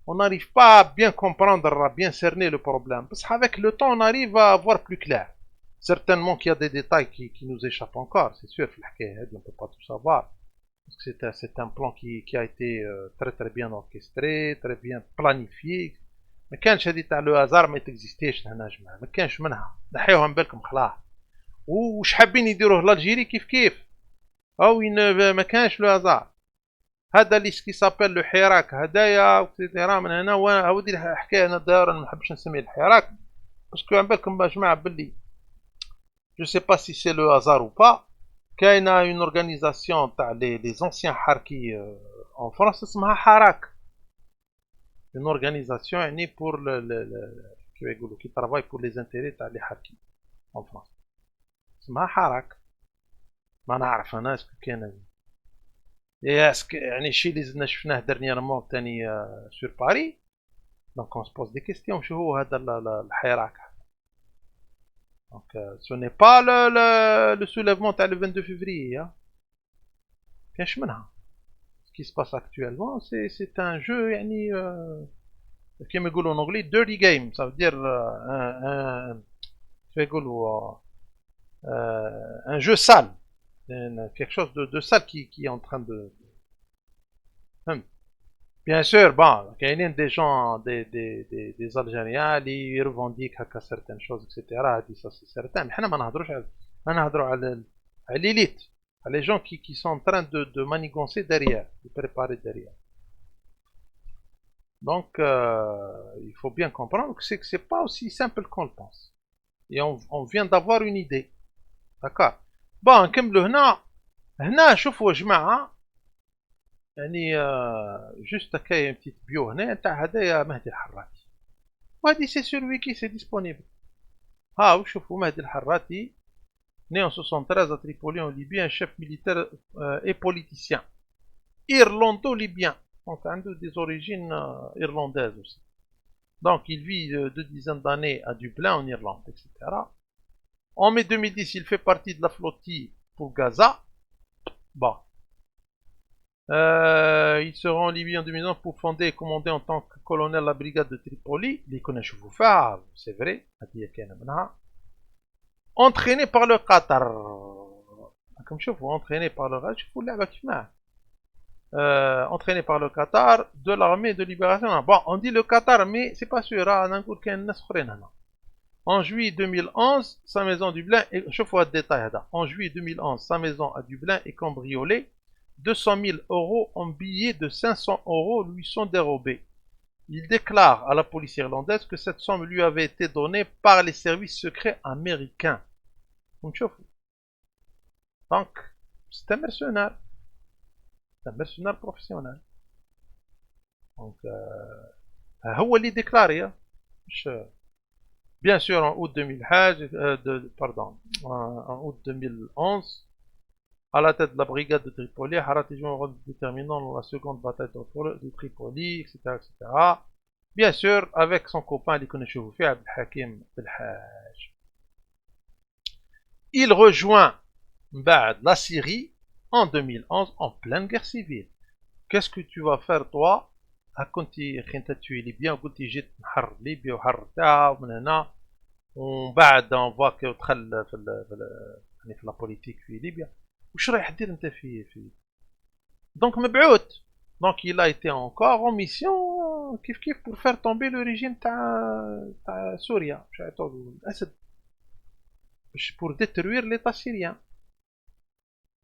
on n'arrive pas à bien comprendre, à bien cerner le problème. Parce qu'avec le temps, on arrive à voir plus clair. Certainement qu'il y a des détails qui nous échappent encore, c'est sûr, on ne peut pas tout savoir. C'est un plan qui a été très bien orchestré, très bien planifié. ما كانش هذه تاع لو هازار ما تكزيستيش هنا جماعه ما كانش منها نحيوها من بالكم خلاص وش حابين يديروه لالجيري كيف او ما كانش لو هازار هذا اللي سكي سابيل لو حراك هدايا وكتيرا من هنا وهذه الحكايه انا داير ما نحبش نسميه الحراك باسكو عن بالكم يا جماعه باللي جو سي با سي سي لو هازار او با كاينه اون اورغانيزاسيون تاع لي زونسيان حركي en France اسمها حراك une organisation يعني pour qui travaille pour les intérêts تاع لي حركي en France اسمها حراك ما نعرف انا اسكو كاين اسك يعني الشيء اللي زدنا شفناه dernièrement ثاني sur Paris donc on se pose des questions شو هو هذا الحراك donc ce n'est pas le soulèvement تاع le 22 février كاش منها ce qui se passe actuellement c'est un jeu يعني كما يقولوا en anglais dirty game ça veut dire un jeu sale quelque chose de sale qui est en train de bien sûr bon كاينين des gens des Algériens اللي revendiquent هكا certaines choses etc هادي ça c'est certain mais حنا ما نهضروش على l'élite les gens qui sont en train de manigancer derrière, de préparer derrière. Donc, il faut bien comprendre que c'est pas aussi simple qu'on le pense. Et on vient d'avoir une idée. D'accord. Bon, نكملوا هنا شوفوا يا جماعة يعني juste كاين petite bio هنا تاع هدايا مهدي الحراتي. وهذه c'est sur wiki c'est disponible. وشوفوا مهدي الحراتي né en 73 à Tripoli en Libye, un chef militaire et politicien. Irlando-libyen. Donc, un des origines irlandaises aussi. Donc, il vit 2 dizaines d'années à Dublin, en Irlande, etc. En mai 2010, il fait partie de la flottille pour Gaza. Bon. Il se rend en Libye en 2011 pour fonder et commander en tant que colonel la brigade de Tripoli. Les connaissez vous faire, c'est vrai. Entraîné par le Qatar. Comme je vous entraîné par le Qatar, je vous l'ai entraîné par le Qatar de l'armée de libération. Bon, on dit le Qatar, mais c'est pas sûr. En juillet 2011, sa maison à Dublin, je vous le détail. En juillet 2011, sa maison à Dublin est cambriolée. 200 000 € en billets de 500 € lui sont dérobés. il déclare à la police irlandaise que cette somme lui avait été donnée par les services secrets américains. Donc, c'est un mercenaire. C'est un mercenaire professionnel. Donc, هو اللي déclaré. Bien sûr, en août 2011, à la tête de la brigade de Tripoli, Harati joue un rôle déterminant dans la seconde bataille de Tripoli, etc., etc. Bien sûr, avec son copain, il connaît Choufi, Abdelhakim Belhaj. Il rejoint la Syrie en 2011 en pleine guerre civile. Qu'est-ce que tu vas faire toi كنتي انت تشوي ليبيا وقلتي جيت نحرر ليبيا وحررتها ومن هنا ومن بعد اون فواك ودخل يعني في لا بوليتيك في ليبيا واش رايح دير انت في دونك مبعوث دونك il a été encore en mission كيف pour faire tomber le régime تاع سوريا باش يعطوا الاسد باش pour détruire l'état syrien.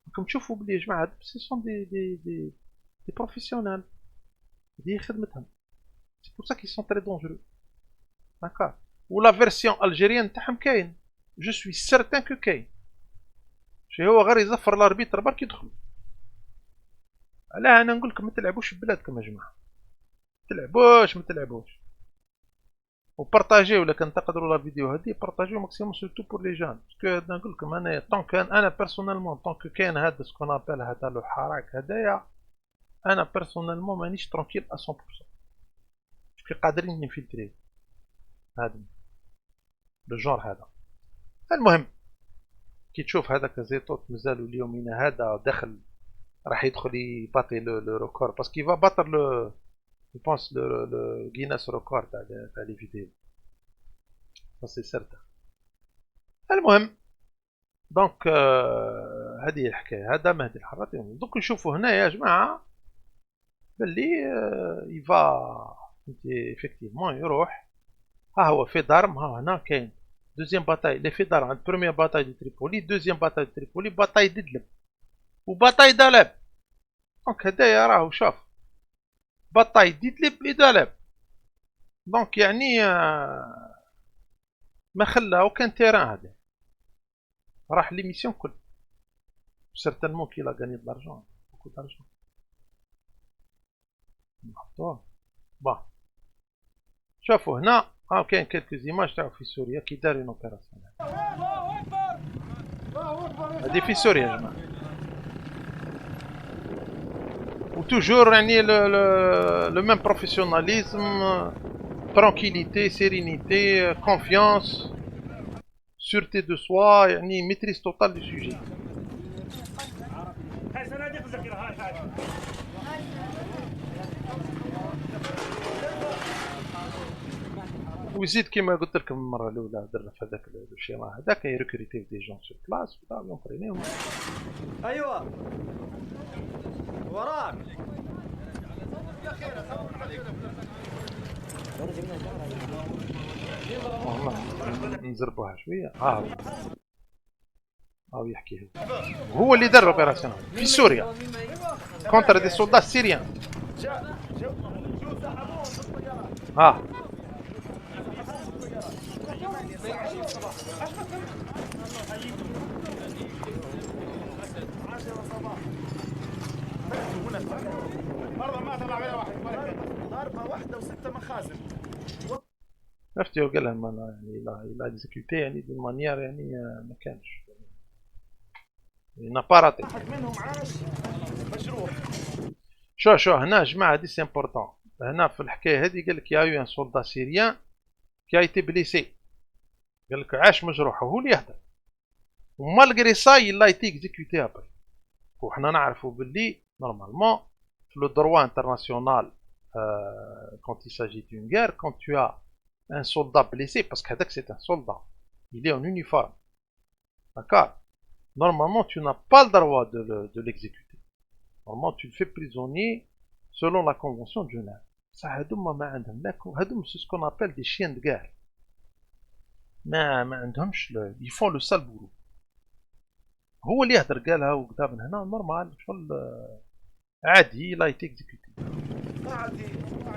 راكم تشوفوا بلي يا جماعه سي سون دي بروفيسيونيل دي خدمتهم. C'est pour ça qu'ils sont très dangereux. D'accord. Ou la version algérienne تاعهم كاين. Je suis certain que كاين. شي هو غير يزفر الاربيتر برك يدخلوا. علاه انا نقول لكم ما تلعبوش ببلادكم يا جماعه. ما تلعبوش. وبارطاجيو ولا كان تقدروا لا فيديو هذه بارطاجيو ماكسيموم سورتو بور لي جان. باسكو نقول لكم انا طون كان انا بيرسونيلمون طون كاين هذا سكون ابل هذا لو حراك هدايا انا بيرسونيلمون مانيش ترونكيل 100%. باسكو قادرين نفلتري هذا لو جور هذا. المهم كي تشوف هذاك زيتوت مازالوا اليومين هذا داخل راح يدخل يباطي لو ريكورد باسكو يفا باتر لو je pense le Guinness record تاع لي فيديو. سي سيرتان. المهم دونك هذه الحكايه. هذا مهدي الحراتي. دوك نشوفوا هنا يا جماعه باللي يفا effectivement يروح. ها هو في دارم. ها هنا كاين دوزيام باتاي لي في دارم عند بروميير باتاي دو تريبولي دوزيام باتاي دو تريبولي باتاي ددلب وباتاي دالب. دونك هدايا راهو شوف باتاي ديدلب إدالب. دونك يعني ما خلى وكان تيران هذا راح لي ميسيون كل سيرتانمون كي لا غاني دارجون بوكو دارجون نحطوه. با شوفوا هنا كاين كيلكو زيماج تاعو في سوريا كي دار اون اوبيراسيون. هادي في سوريا يا جماعه. Ou toujours le même professionnalisme, tranquillité, sérénité, confiance, sûreté de soi, maîtrise totale du sujet. وزيد كما قلت لكم المره الاولى درنا في هذاك الشيما هذاك يركريتي دي جون سور بلاص وطابيون برينيهم. ايوه وراك. والله نزربوها شويه. يحكي هو اللي دار اوبيراسيون في سوريا كونتر دي سولدات سيريان. ضربة واحدة وستة مخازن. عرفتي وقال لهم يعني لا اكزيكوتي يعني دون مانيير يعني ما كانش ناباراتي. واحد منهم عاش مجروح. شو هنا جماعة دي سي امبورطون. هنا في الحكاية هذه قال لك يا يو ان سولدا سيريان كي ايتي بليسي. قال لك عاش مجروح وهو اللي يهدر ومالغري سا يلا ايتي اكزيكوتي ابري. وحنا نعرفوا باللي نورمالمون في لو دروا انترناسيونال quand il s'agit d'une guerre, quand tu as un soldat blessé, parce que c'est un soldat, il est en uniforme, d'accord? Normalement, tu n'as pas le droit de l'exécuter. Normalement, tu le fais prisonnier selon la convention de Genève. Ça, c'est ce qu'on appelle des chiens de guerre. Ils font le sale boulot. هو اللي يهدر قالها وقدام من هنا نورمال شغل عادي لا يتي اكزيكوتي.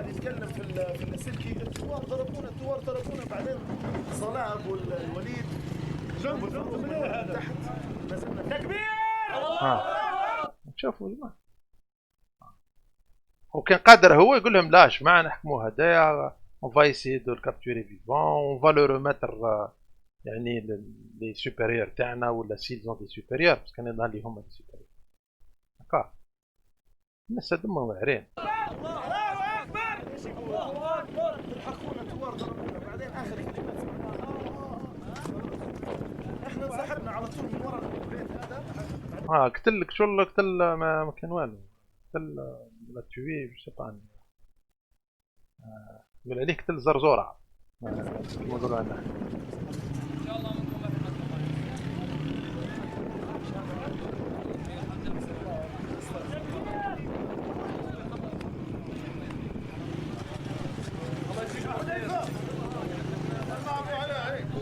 قاعد يتكلم في اللاسلكي، الثوار ضربونا بعدين صلاب والوليد جنبوا من تحت نزلنا تكبير. شوفوا يا جماعه، وكان قادر هو يقول لهم لا جماعه نحكموا هدايا، on va essayer de le capturer vivant, on va le remettre يعني لي سوبيريور تاعنا، ولا s'ils ont des supérieurs، بس كان يظهر لي هما دي سوبيريور. هكا الناس هادو هما واعرين. الله اكبر الله اكبر. حقونا الثوار ضربونا بعدين اخر كلمات احنا انسحبنا على طول من ورا البيت هذا. قتل شغل قتل ما كان والو، قتل لا توي جو سي با، يقول عليه قتل زرزوره كما نقولوا عندنا.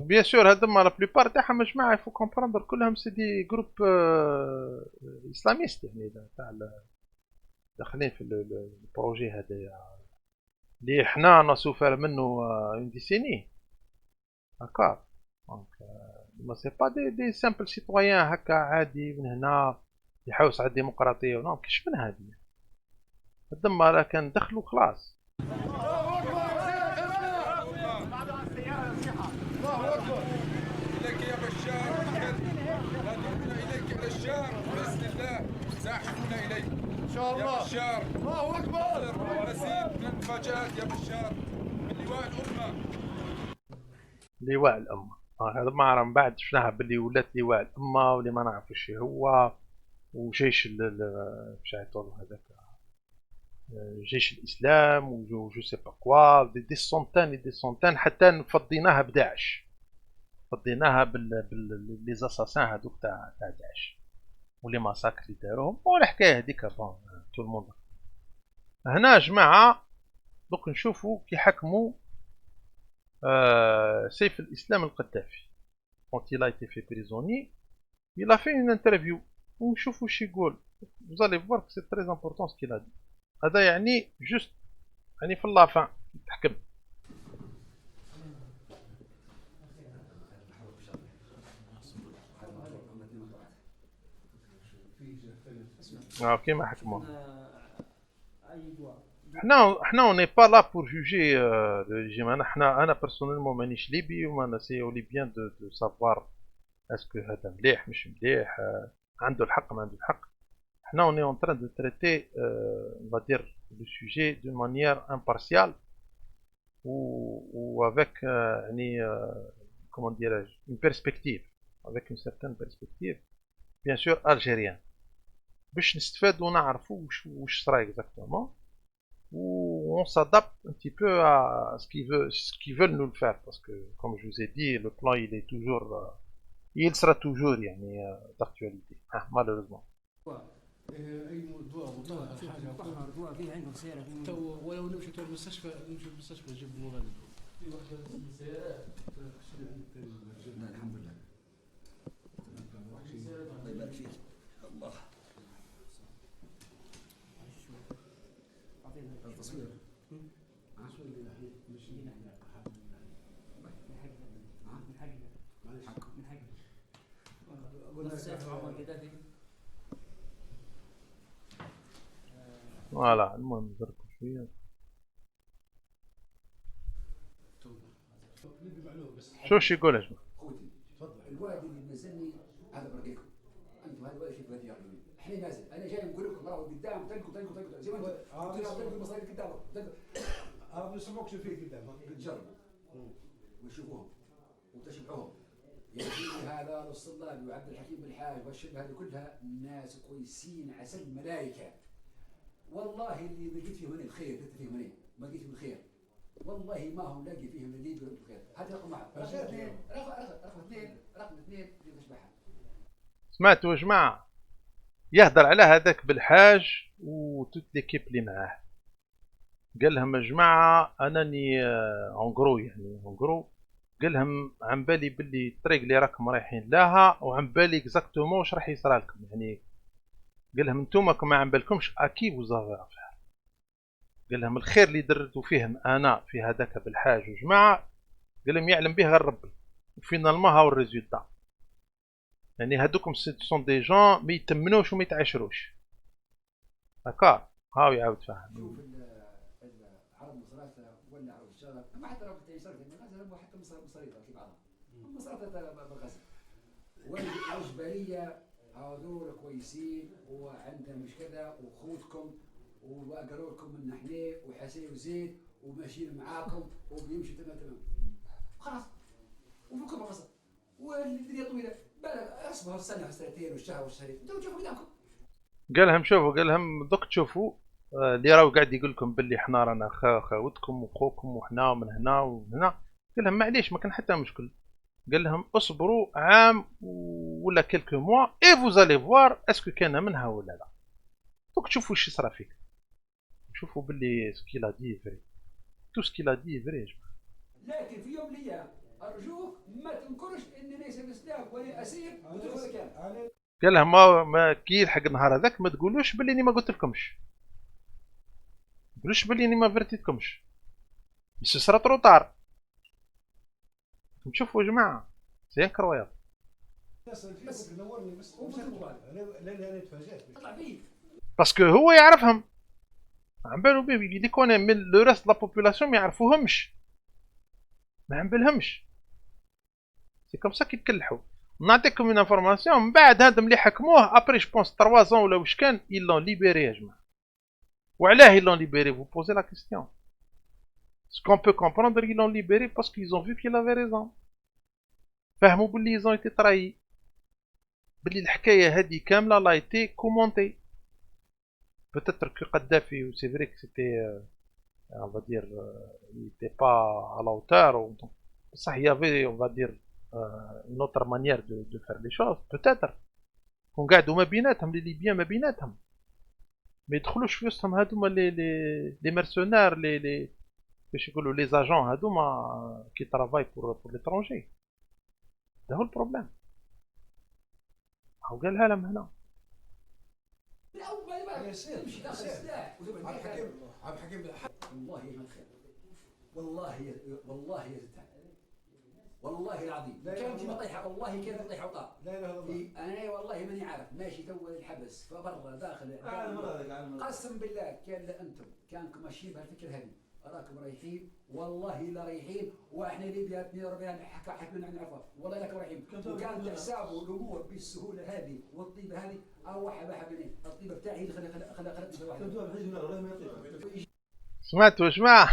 بيان سور هذوما لا بلوبار تاعهم جماعه يفو كومبروندر كلهم سي دي جروب اسلاميست، يعني تاع داخلين في البروجي هذايا اللي حنا نسوفر منه اون ديسيني. هكا دونك ما سي با دي سامبل سيتويان هكا عادي من هنا يحوس على الديمقراطيه، ولا كاش من هذه هذوما راه كان دخلوا خلاص. إليك يا بشار، لا تردنا إليك على الشام بإذن الله، ساحقنا إليك إن شاء الله يا بشار. الله أكبر. مزيد من المفاجآت يا بشار من لواء الأمة. لواء الأمة هذا ما راه من بعد شفناها باللي ولات لواء الأمة، واللي ما نعرفوش هو، وجيش واش يعيطولو هذاك جيش الإسلام وجو سي با كوا، دي سونتان دي سونتان، حتى فضيناها بداعش، فضيناها لي زاساسان هذوك تاع داعش ولي ماساكر اللي داروهم، والحكايه هذيك بون تو الموند. هنا جماعه دوك نشوفوا كي حكموا سيف الاسلام القذافي quand il a été fait prisonnier il a fait une interview ونشوفوا واش يقول. vous allez voir que c'est très important ce qu'il a dit. هذا يعني جوست يعني في اللافان تحكم. كيما حكموا. حنا اون با لا بور جوجي لو ريجيم. انا بيرسونيلمون مانيش ليبي، وما نسيو لي بيان دو سافوار اسكو هذا مليح مش مليح، عنده الحق ما عنده الحق. حنا اون اون تران دو تريتي on va dire le sujet d'une manière impartiale ou avec يعني comment dirais-je une perspective, avec une certaine perspective bien sûr algérienne، باش نستفادوا ونعرفوا واش صرا exactement، ou on s'adapte un petit peu à ce qu'ils veulent nous le faire, parce que comme je vous ai dit le plan il est toujours il sera toujours يعني d'actualité malheureusement. اي موضوع حاجه فيه عندهم سياره ولو نمشي المستشفى نجيب مغادر في واحده سيارات الحمد لله. الله يبارك فيك. الله التصوير فوالا المهم نزركو شويه. شو يقول يا جماعه؟ خوتي تفضل. الوادي اللي نزلني هذا برقيكم انتم، هذا ولا شيء في الوادي يعرفوني. احنا نازل انا جاي نقول لكم راهو قدام تلقوا زي ما انتم تلقوا المصاري قدامكم ما نسمعوكش فيه قدام جربوا ويشوفوهم وتشبعوهم. يجيني هذا الصلابي وعبد الحكيم بالحاج والشبه هذه كلها ناس كويسين عسل ملائكه. والله اللي لقيت فيهم هنا الخير لقيت فيهم هنا ما لقيت فيهم الخير، والله ما هم لاقي فيهم اللي يقولوا الخير. هذا رقم واحد. رقم اثنين اللي تشبعها. سمعتوا يا جماعه؟ يهدر على هذاك بالحاج وتوت ليكيب اللي معاه، قال لهم يا جماعه انني اونغرو يعني اونغرو قال لهم عن بالي باللي الطريق اللي راكم رايحين لها وعن بالي اكزاكتومون واش راح يصرى لكم، يعني قال لهم انتوما كما عن بالكمش اكي فوزافي افير. قال لهم الخير اللي درتو فيهم انا في هذاك بالحاج وجماعه، قال لهم يعلم به غير ربي، وفينالمون هاو الريزولتا. يعني هادوكم سون دي جون ما يتمنوش وما يتعاشروش. داكار هاو يعاود فاهم. شوف العرب مصرات ولا عرب الشغل، ما حتى لو تيسر في المغازل حتى مصريطه في بعضها مصرات بالغزل والجبليه هذول كويسين وعندنا مش كذا وخوتكم وقالوا لكم ان احنا وحسين وزيد وماشيين معاكم وبيمشي تمام خلاص وفيكم الغزل والدنيا طويله بلا اصبروا السنه والسنتين والشهر والشهرين انتوا تشوفوا قدامكم. قال لهم شوفوا، قال لهم دوك تشوفوا اللي راهو قاعد يقول لكم باللي حنا رانا خاوتكم وخوكم وحنا ومن هنا ومن هنا، قال لهم معليش ما كان حتى مشكل. قال لهم اصبروا عام ولا كيلكو موا اي فوزالي فوار اسكو كان منها ولا لا. دوك تشوفوا واش يصرى فيك، شوفوا باللي سكيلا دي فري، تو سكيلا دي فري يا جماعه. لكن في يوم من الايام ارجوك ما تنكرش اني ليس الاسلام ولا اسير وتدخل كان. قال لهم ما كي يلحق النهار هذاك ما تقولوش باللي اني ما قلت لكمش، ما تقولوش باللي اني ما فرتيتكمش، بس صرا تروطار. شوفوا يا جماعه سي انكرويابل. بس نورني بس لا تفاجات طلع فيه باسكو هو يعرفهم، عم بالو بيه يدي كون من لو راست لا بوبولاسيون ما يعرفوهمش، ما عم بالهمش. سي كوم سا كيتكلحوا. نعطيكم اون انفورماسيون من بعد هذا ملي حكموه ابري جو بونس 3 زون ولا واش كان يلون ليبيري يا جماعه. وعلاه يلون ليبيري؟ فو بوزي لا كيستيون. سكون بو كومبروندر يلون ليبيري باسكو يزون فيو كيل افي ريزون. فهموا باللي يزون ايتي تراي، باللي الحكايه هذه كامله لا ايتي كومونتي. peut-être que Kadhafi, c'est vrai que c'était, on va dire, il n'était pas à la hauteur. Ça, il y avait, on va dire, une autre manière de faire les choses, peut-être. qu'on قاعدوا ما بيناتهم les Libyens ما بيناتهم ما يدخلوش في وسطهم هذوما les mercenaires les كيفاش يقولوا les agents هذوما qui travaillent pour l'étranger. ده هو البروبليم. هو قالها لهم هنا. تمشي داخل السلاح عبد الحكيم والله ما خير والله يا زتان والله العظيم كانت مطيحه والله كانت مطيحه وطار. لا اله الا الله. انا والله ماني عارف ماشي تو الحبس فبرا داخل قسم بالله كان انتم كانكم ماشيين بهالفكره هذه راكم رايحين والله لا رايحين واحنا ليبيا 42 حكمنا نعرفها والله لك رايحين وكان تحسابوا الامور بالسهوله هذه والطيبه هذه او حبني الطيبه بتاعي خلت سمعتوا يا جماعه؟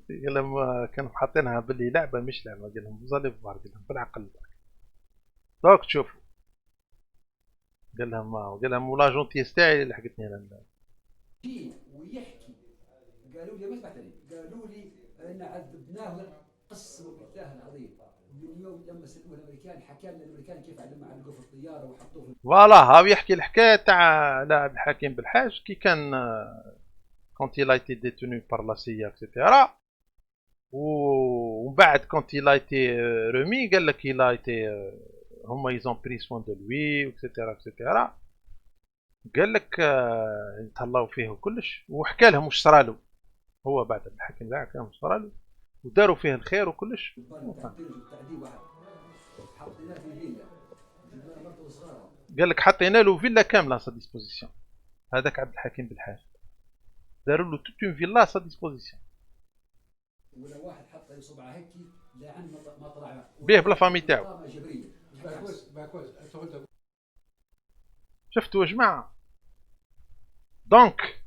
قال لهم كانوا حاطينها باللي لعبه مش لعبه، قال لهم ظلف قال لهم بالعقل دوك تشوفوا. قال لهم ولا جونتيس تاعي اللي حقتني انا ويحكي قالوا لي ما سمعتني قالوا لي ان عذبناه قسم بالله العظيم من يوم لما سلموه الامريكان حكى لنا الامريكان كيف علقوه في الطياره وحطوه في فوالا. هاو يحكي الحكايه تاع لاعب الحكيم بالحاج كي كان كونت il a été détenu par la CIA etc. ومن بعد كونت il a été remis قال لك il a été هما ils ont pris soin de lui etc. قال لك يتهلاو فيه وكلش وحكى لهم واش صرالو هو بعد الحكم تاعك كان واش صرالو وداروا فيه الخير وكلش. قال لك حطينا له فيلا كامله سا ديسبوزيسيون. هذاك عبد الحكيم بالحاج داروا له توت اون فيلا سا ديسبوزيسيون. ولا واحد حط صبعه هيك لعن ما طلع بيه بلا فامي تاعو. شفتوا يا جماعه؟ دونك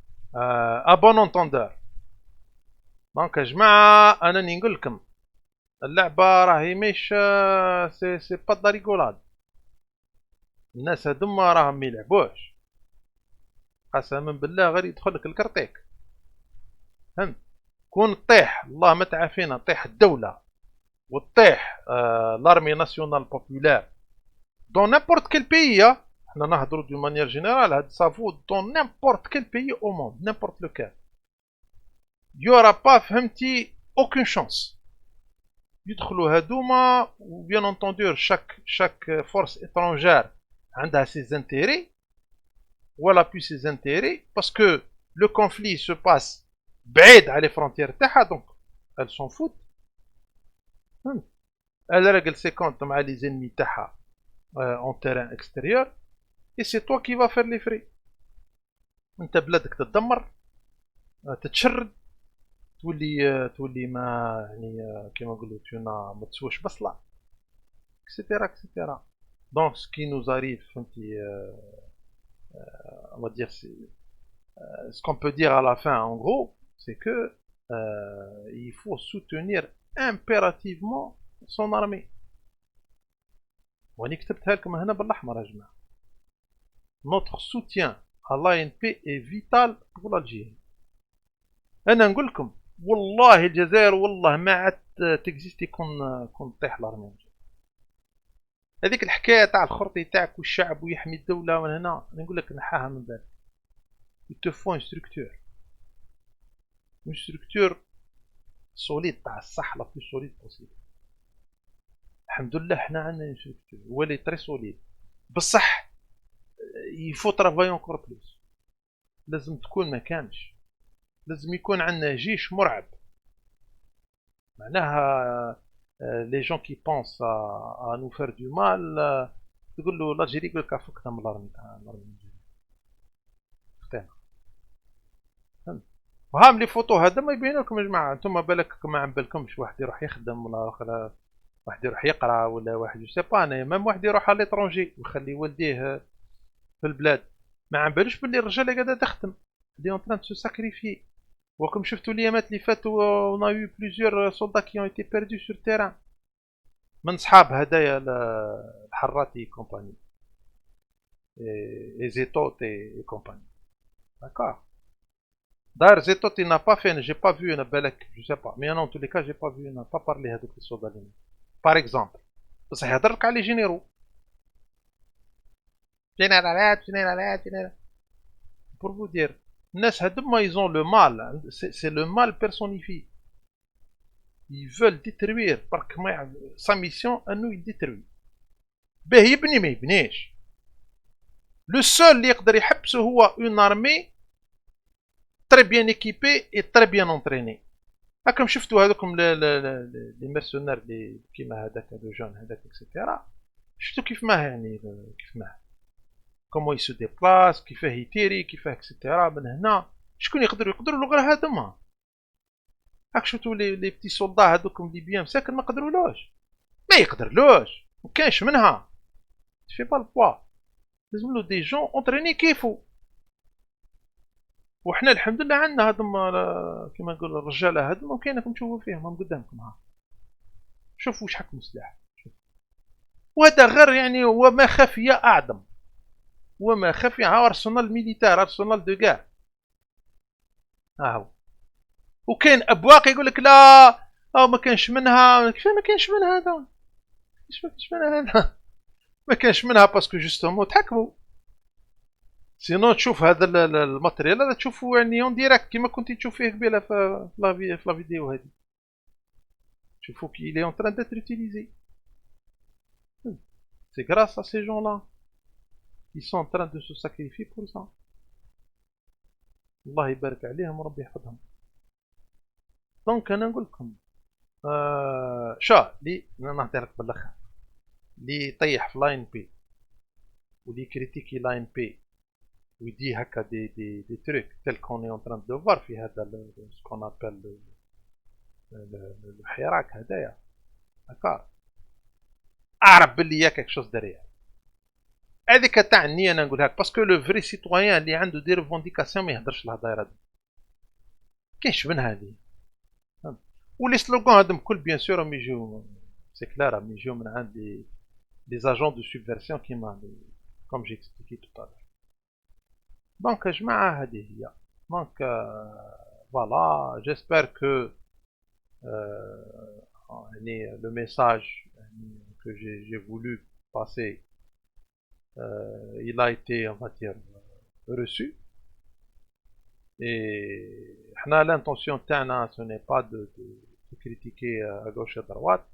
ابون اونتوندور. دونك يا جماعه انا نقول لكم اللعبه راهي مش سي با دا ريغولاد. الناس هذوما راهم ما يلعبوش قسما بالله غير يدخل لك الكرتيك. فهمت؟ كون طيح الله ما تعافينا طيح الدوله وطيح لارمي ناسيونال بوبولار دون نيمبورت كيل بيي. حنا نهضروا دو مانيير جينيرال هاد سافو دون نيمبورت كيل بيي او موند نيمبورت لوكال يورا با فهمتي اوكين شانس. يدخلوا هادوما وبيان انتوندور شاك فورس اترونجير عندها سي زانتيري ولا بي سي زانتيري باسكو le conflit se passe بعيد على les frontières تاعها donc elles s'en foutent. Elle règle ses comptes مع les ennemis تاعها en terrain extérieur et c'est toi qui vas faire les frais. انت بلادك تتدمر تتشرد تولي ما يعني كيما نقولوا تيونا ما تسواش بصله etc etc. Donc ce qui nous arrive on va dire ce qu'on peut dire à la fin en gros c'est que il faut soutenir impérativement son armée. واني كتبتها لكم هنا بالاحمر يا جماعه. Notre soutien à l'ANP est vital pour l'Algérie. انا نقول لكم والله الجزائر والله ما عاد تكزيستي كون تطيح الارمي. هذيك الحكايه تاع الخرطي تاعك والشعب ويحمي الدوله من هنا نقول لك نحاها من بالك. Il te faut une structure solide تاع الصح لا بلو سوليد بوسيبل. الحمد لله حنا عندنا une structure ولي تري سوليد بصح il faut travailler encore plus. لازم تكون ما كانش، لازم يكون عندنا جيش مرعب. معناها les gens qui pensent à nous faire du mal تقول له الجيري يقول لك فكنا من الارمي تاع الارمي. وهام لي فوتو هذا ما يبين لكم يا جماعه. انتم بالك ما عم بالكمش واحد يروح يخدم ولا واحد يروح يقرا ولا واحد جو سي با انا ميم واحد يروح على ليترونجي ويخلي والديه في البلاد ما عم بالوش باللي الرجاله قاعده تخدم اللي اون تران سو ساكريفي. وكم شفتوا الايامات اللي فاتوا اون ا يو بليزيور سولدا كي اون ايتي بيردو سور تيران من صحاب هدايا الحراتي كومباني اي زيتوت اي كومباني. D'accord. D'ailleurs, Zetot, il n'a pas fait, j'ai pas vu une belle, je sais pas, mais en tous les cas, j'ai pas vu, il n'a pas parlé de ces soldats. Par exemple, ça y a d'autres cas les généraux. Général. Pour vous dire, ils ont le mal, c'est le mal personnifié. Ils veulent détruire, parce que sa mission, à nous, il détruit. Ben, il mais il le seul qui peut يحبسه هو une armée très bien équipé et très bien entraîné. راكم شفتوا هذوكم لي مرسونير لي كيما هذاك لو جون هذاك اكسيتيرا. شفتوا كيف ما يعني كيف ما كومون يسو ديبلاس كيفاه يتيري كيفاه اكسيتيرا من هنا. شكون يقدروا له غير هذوما. راك شفتوا لي بتي سولدا هذوكم ليبيان مساكن ما قدرولوش ما يقدرلوش ما كانش منها. تفي با البوا لازم له دي جون اونتريني كيفو. وحنا الحمد لله عندنا هذوما كيما نقول الرجاله هذوما كاينكم تشوفوا فيهم هم قدامكم ها. شوفوا واش حكموا سلاح. وهذا غير يعني وما خفي اعظم وما خفي ارسنال ميليتار ارسنال دو كاع هاهو. وكاين ابواق يقول لك لا ما كانش منها. كيف ما كانش منها هذا؟ كيف ما كانش منها هذا؟ ما كانش منها باسكو جوستومون تحكموا. سينو تشوف هذا الماتريال هذا تشوفه يعني اون ديريكت كيما كنتي تشوف فيه قبيله في لا فيديو هذه. تشوفوا كي لي اون تران ديتر اوتيليزي. سي غراس ا سي جون لا ils sont en train de se sacrifier pour ça. الله يبارك عليهم وربي يحفظهم. دونك انا نقول لكم شا لي نهضر لك بالاخر اللي يطيح في لاين بي واللي كريتيكي لاين بي ويدي هكا دي تروك تل كون اون تران دو فار في هذا سكون ابل الحراك هدايا هكا اعرف باللي يا كيك شوز دريا. هذيك تعني انا نقول هاك باسكو لو فري سيتويان اللي عنده دي ريفونديكاسيون ما يهدرش الهضايره دي كاينش من هذه. ولي سلوغون هذم كل بيان سور راهم يجيو سي كلار راهم يجيو من عند لي زاجون دو سوبفيرسيون كيما كوم جي اكسبليكي تو طالع. دونك يا جماعه هذه هي. دونك فوالا جيسبر كو يعني لو ميساج que j'ai voulu passer il a été on va dire reçu. Et l'intention ce n'est pas de critiquer à gauche et à droite,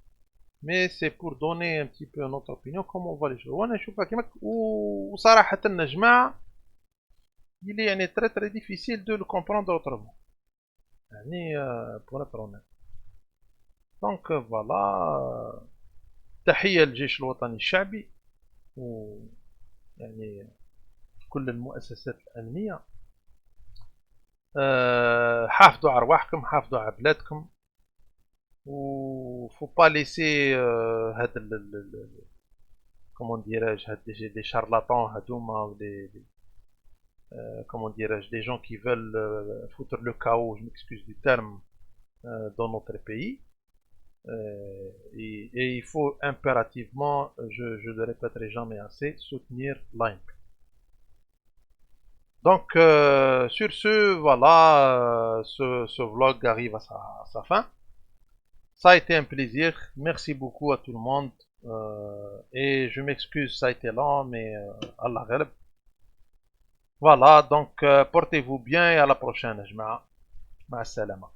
mais c'est pour donner un petit peu notre opinion comment on voit les choses. وانا نشوفها كيما وصراحه يا جماعه il est يعني très très difficile de le comprendre autrement. يعني pour être honnête. Donc voilà. تحية للجيش الوطني الشعبي و يعني كل المؤسسات الأمنية. حافظوا على رواحكم، حافظوا على بلادكم، و فو با ليسي هاد كومون ديراج هاد لي شارلاتون هادوما و لي comment dirais-je, des gens qui veulent foutre le chaos, je m'excuse du terme, dans notre pays. Et il faut impérativement, je ne le répéterai jamais assez, soutenir l'AIMP. Donc, sur ce, voilà, ce vlog arrive à sa fin. Ça a été un plaisir. Merci beaucoup à tout le monde. Et je m'excuse, ça a été lent, mais Allah ghalib. Voilà, donc portez-vous bien et à la prochaine, Jma'a. Ma salama.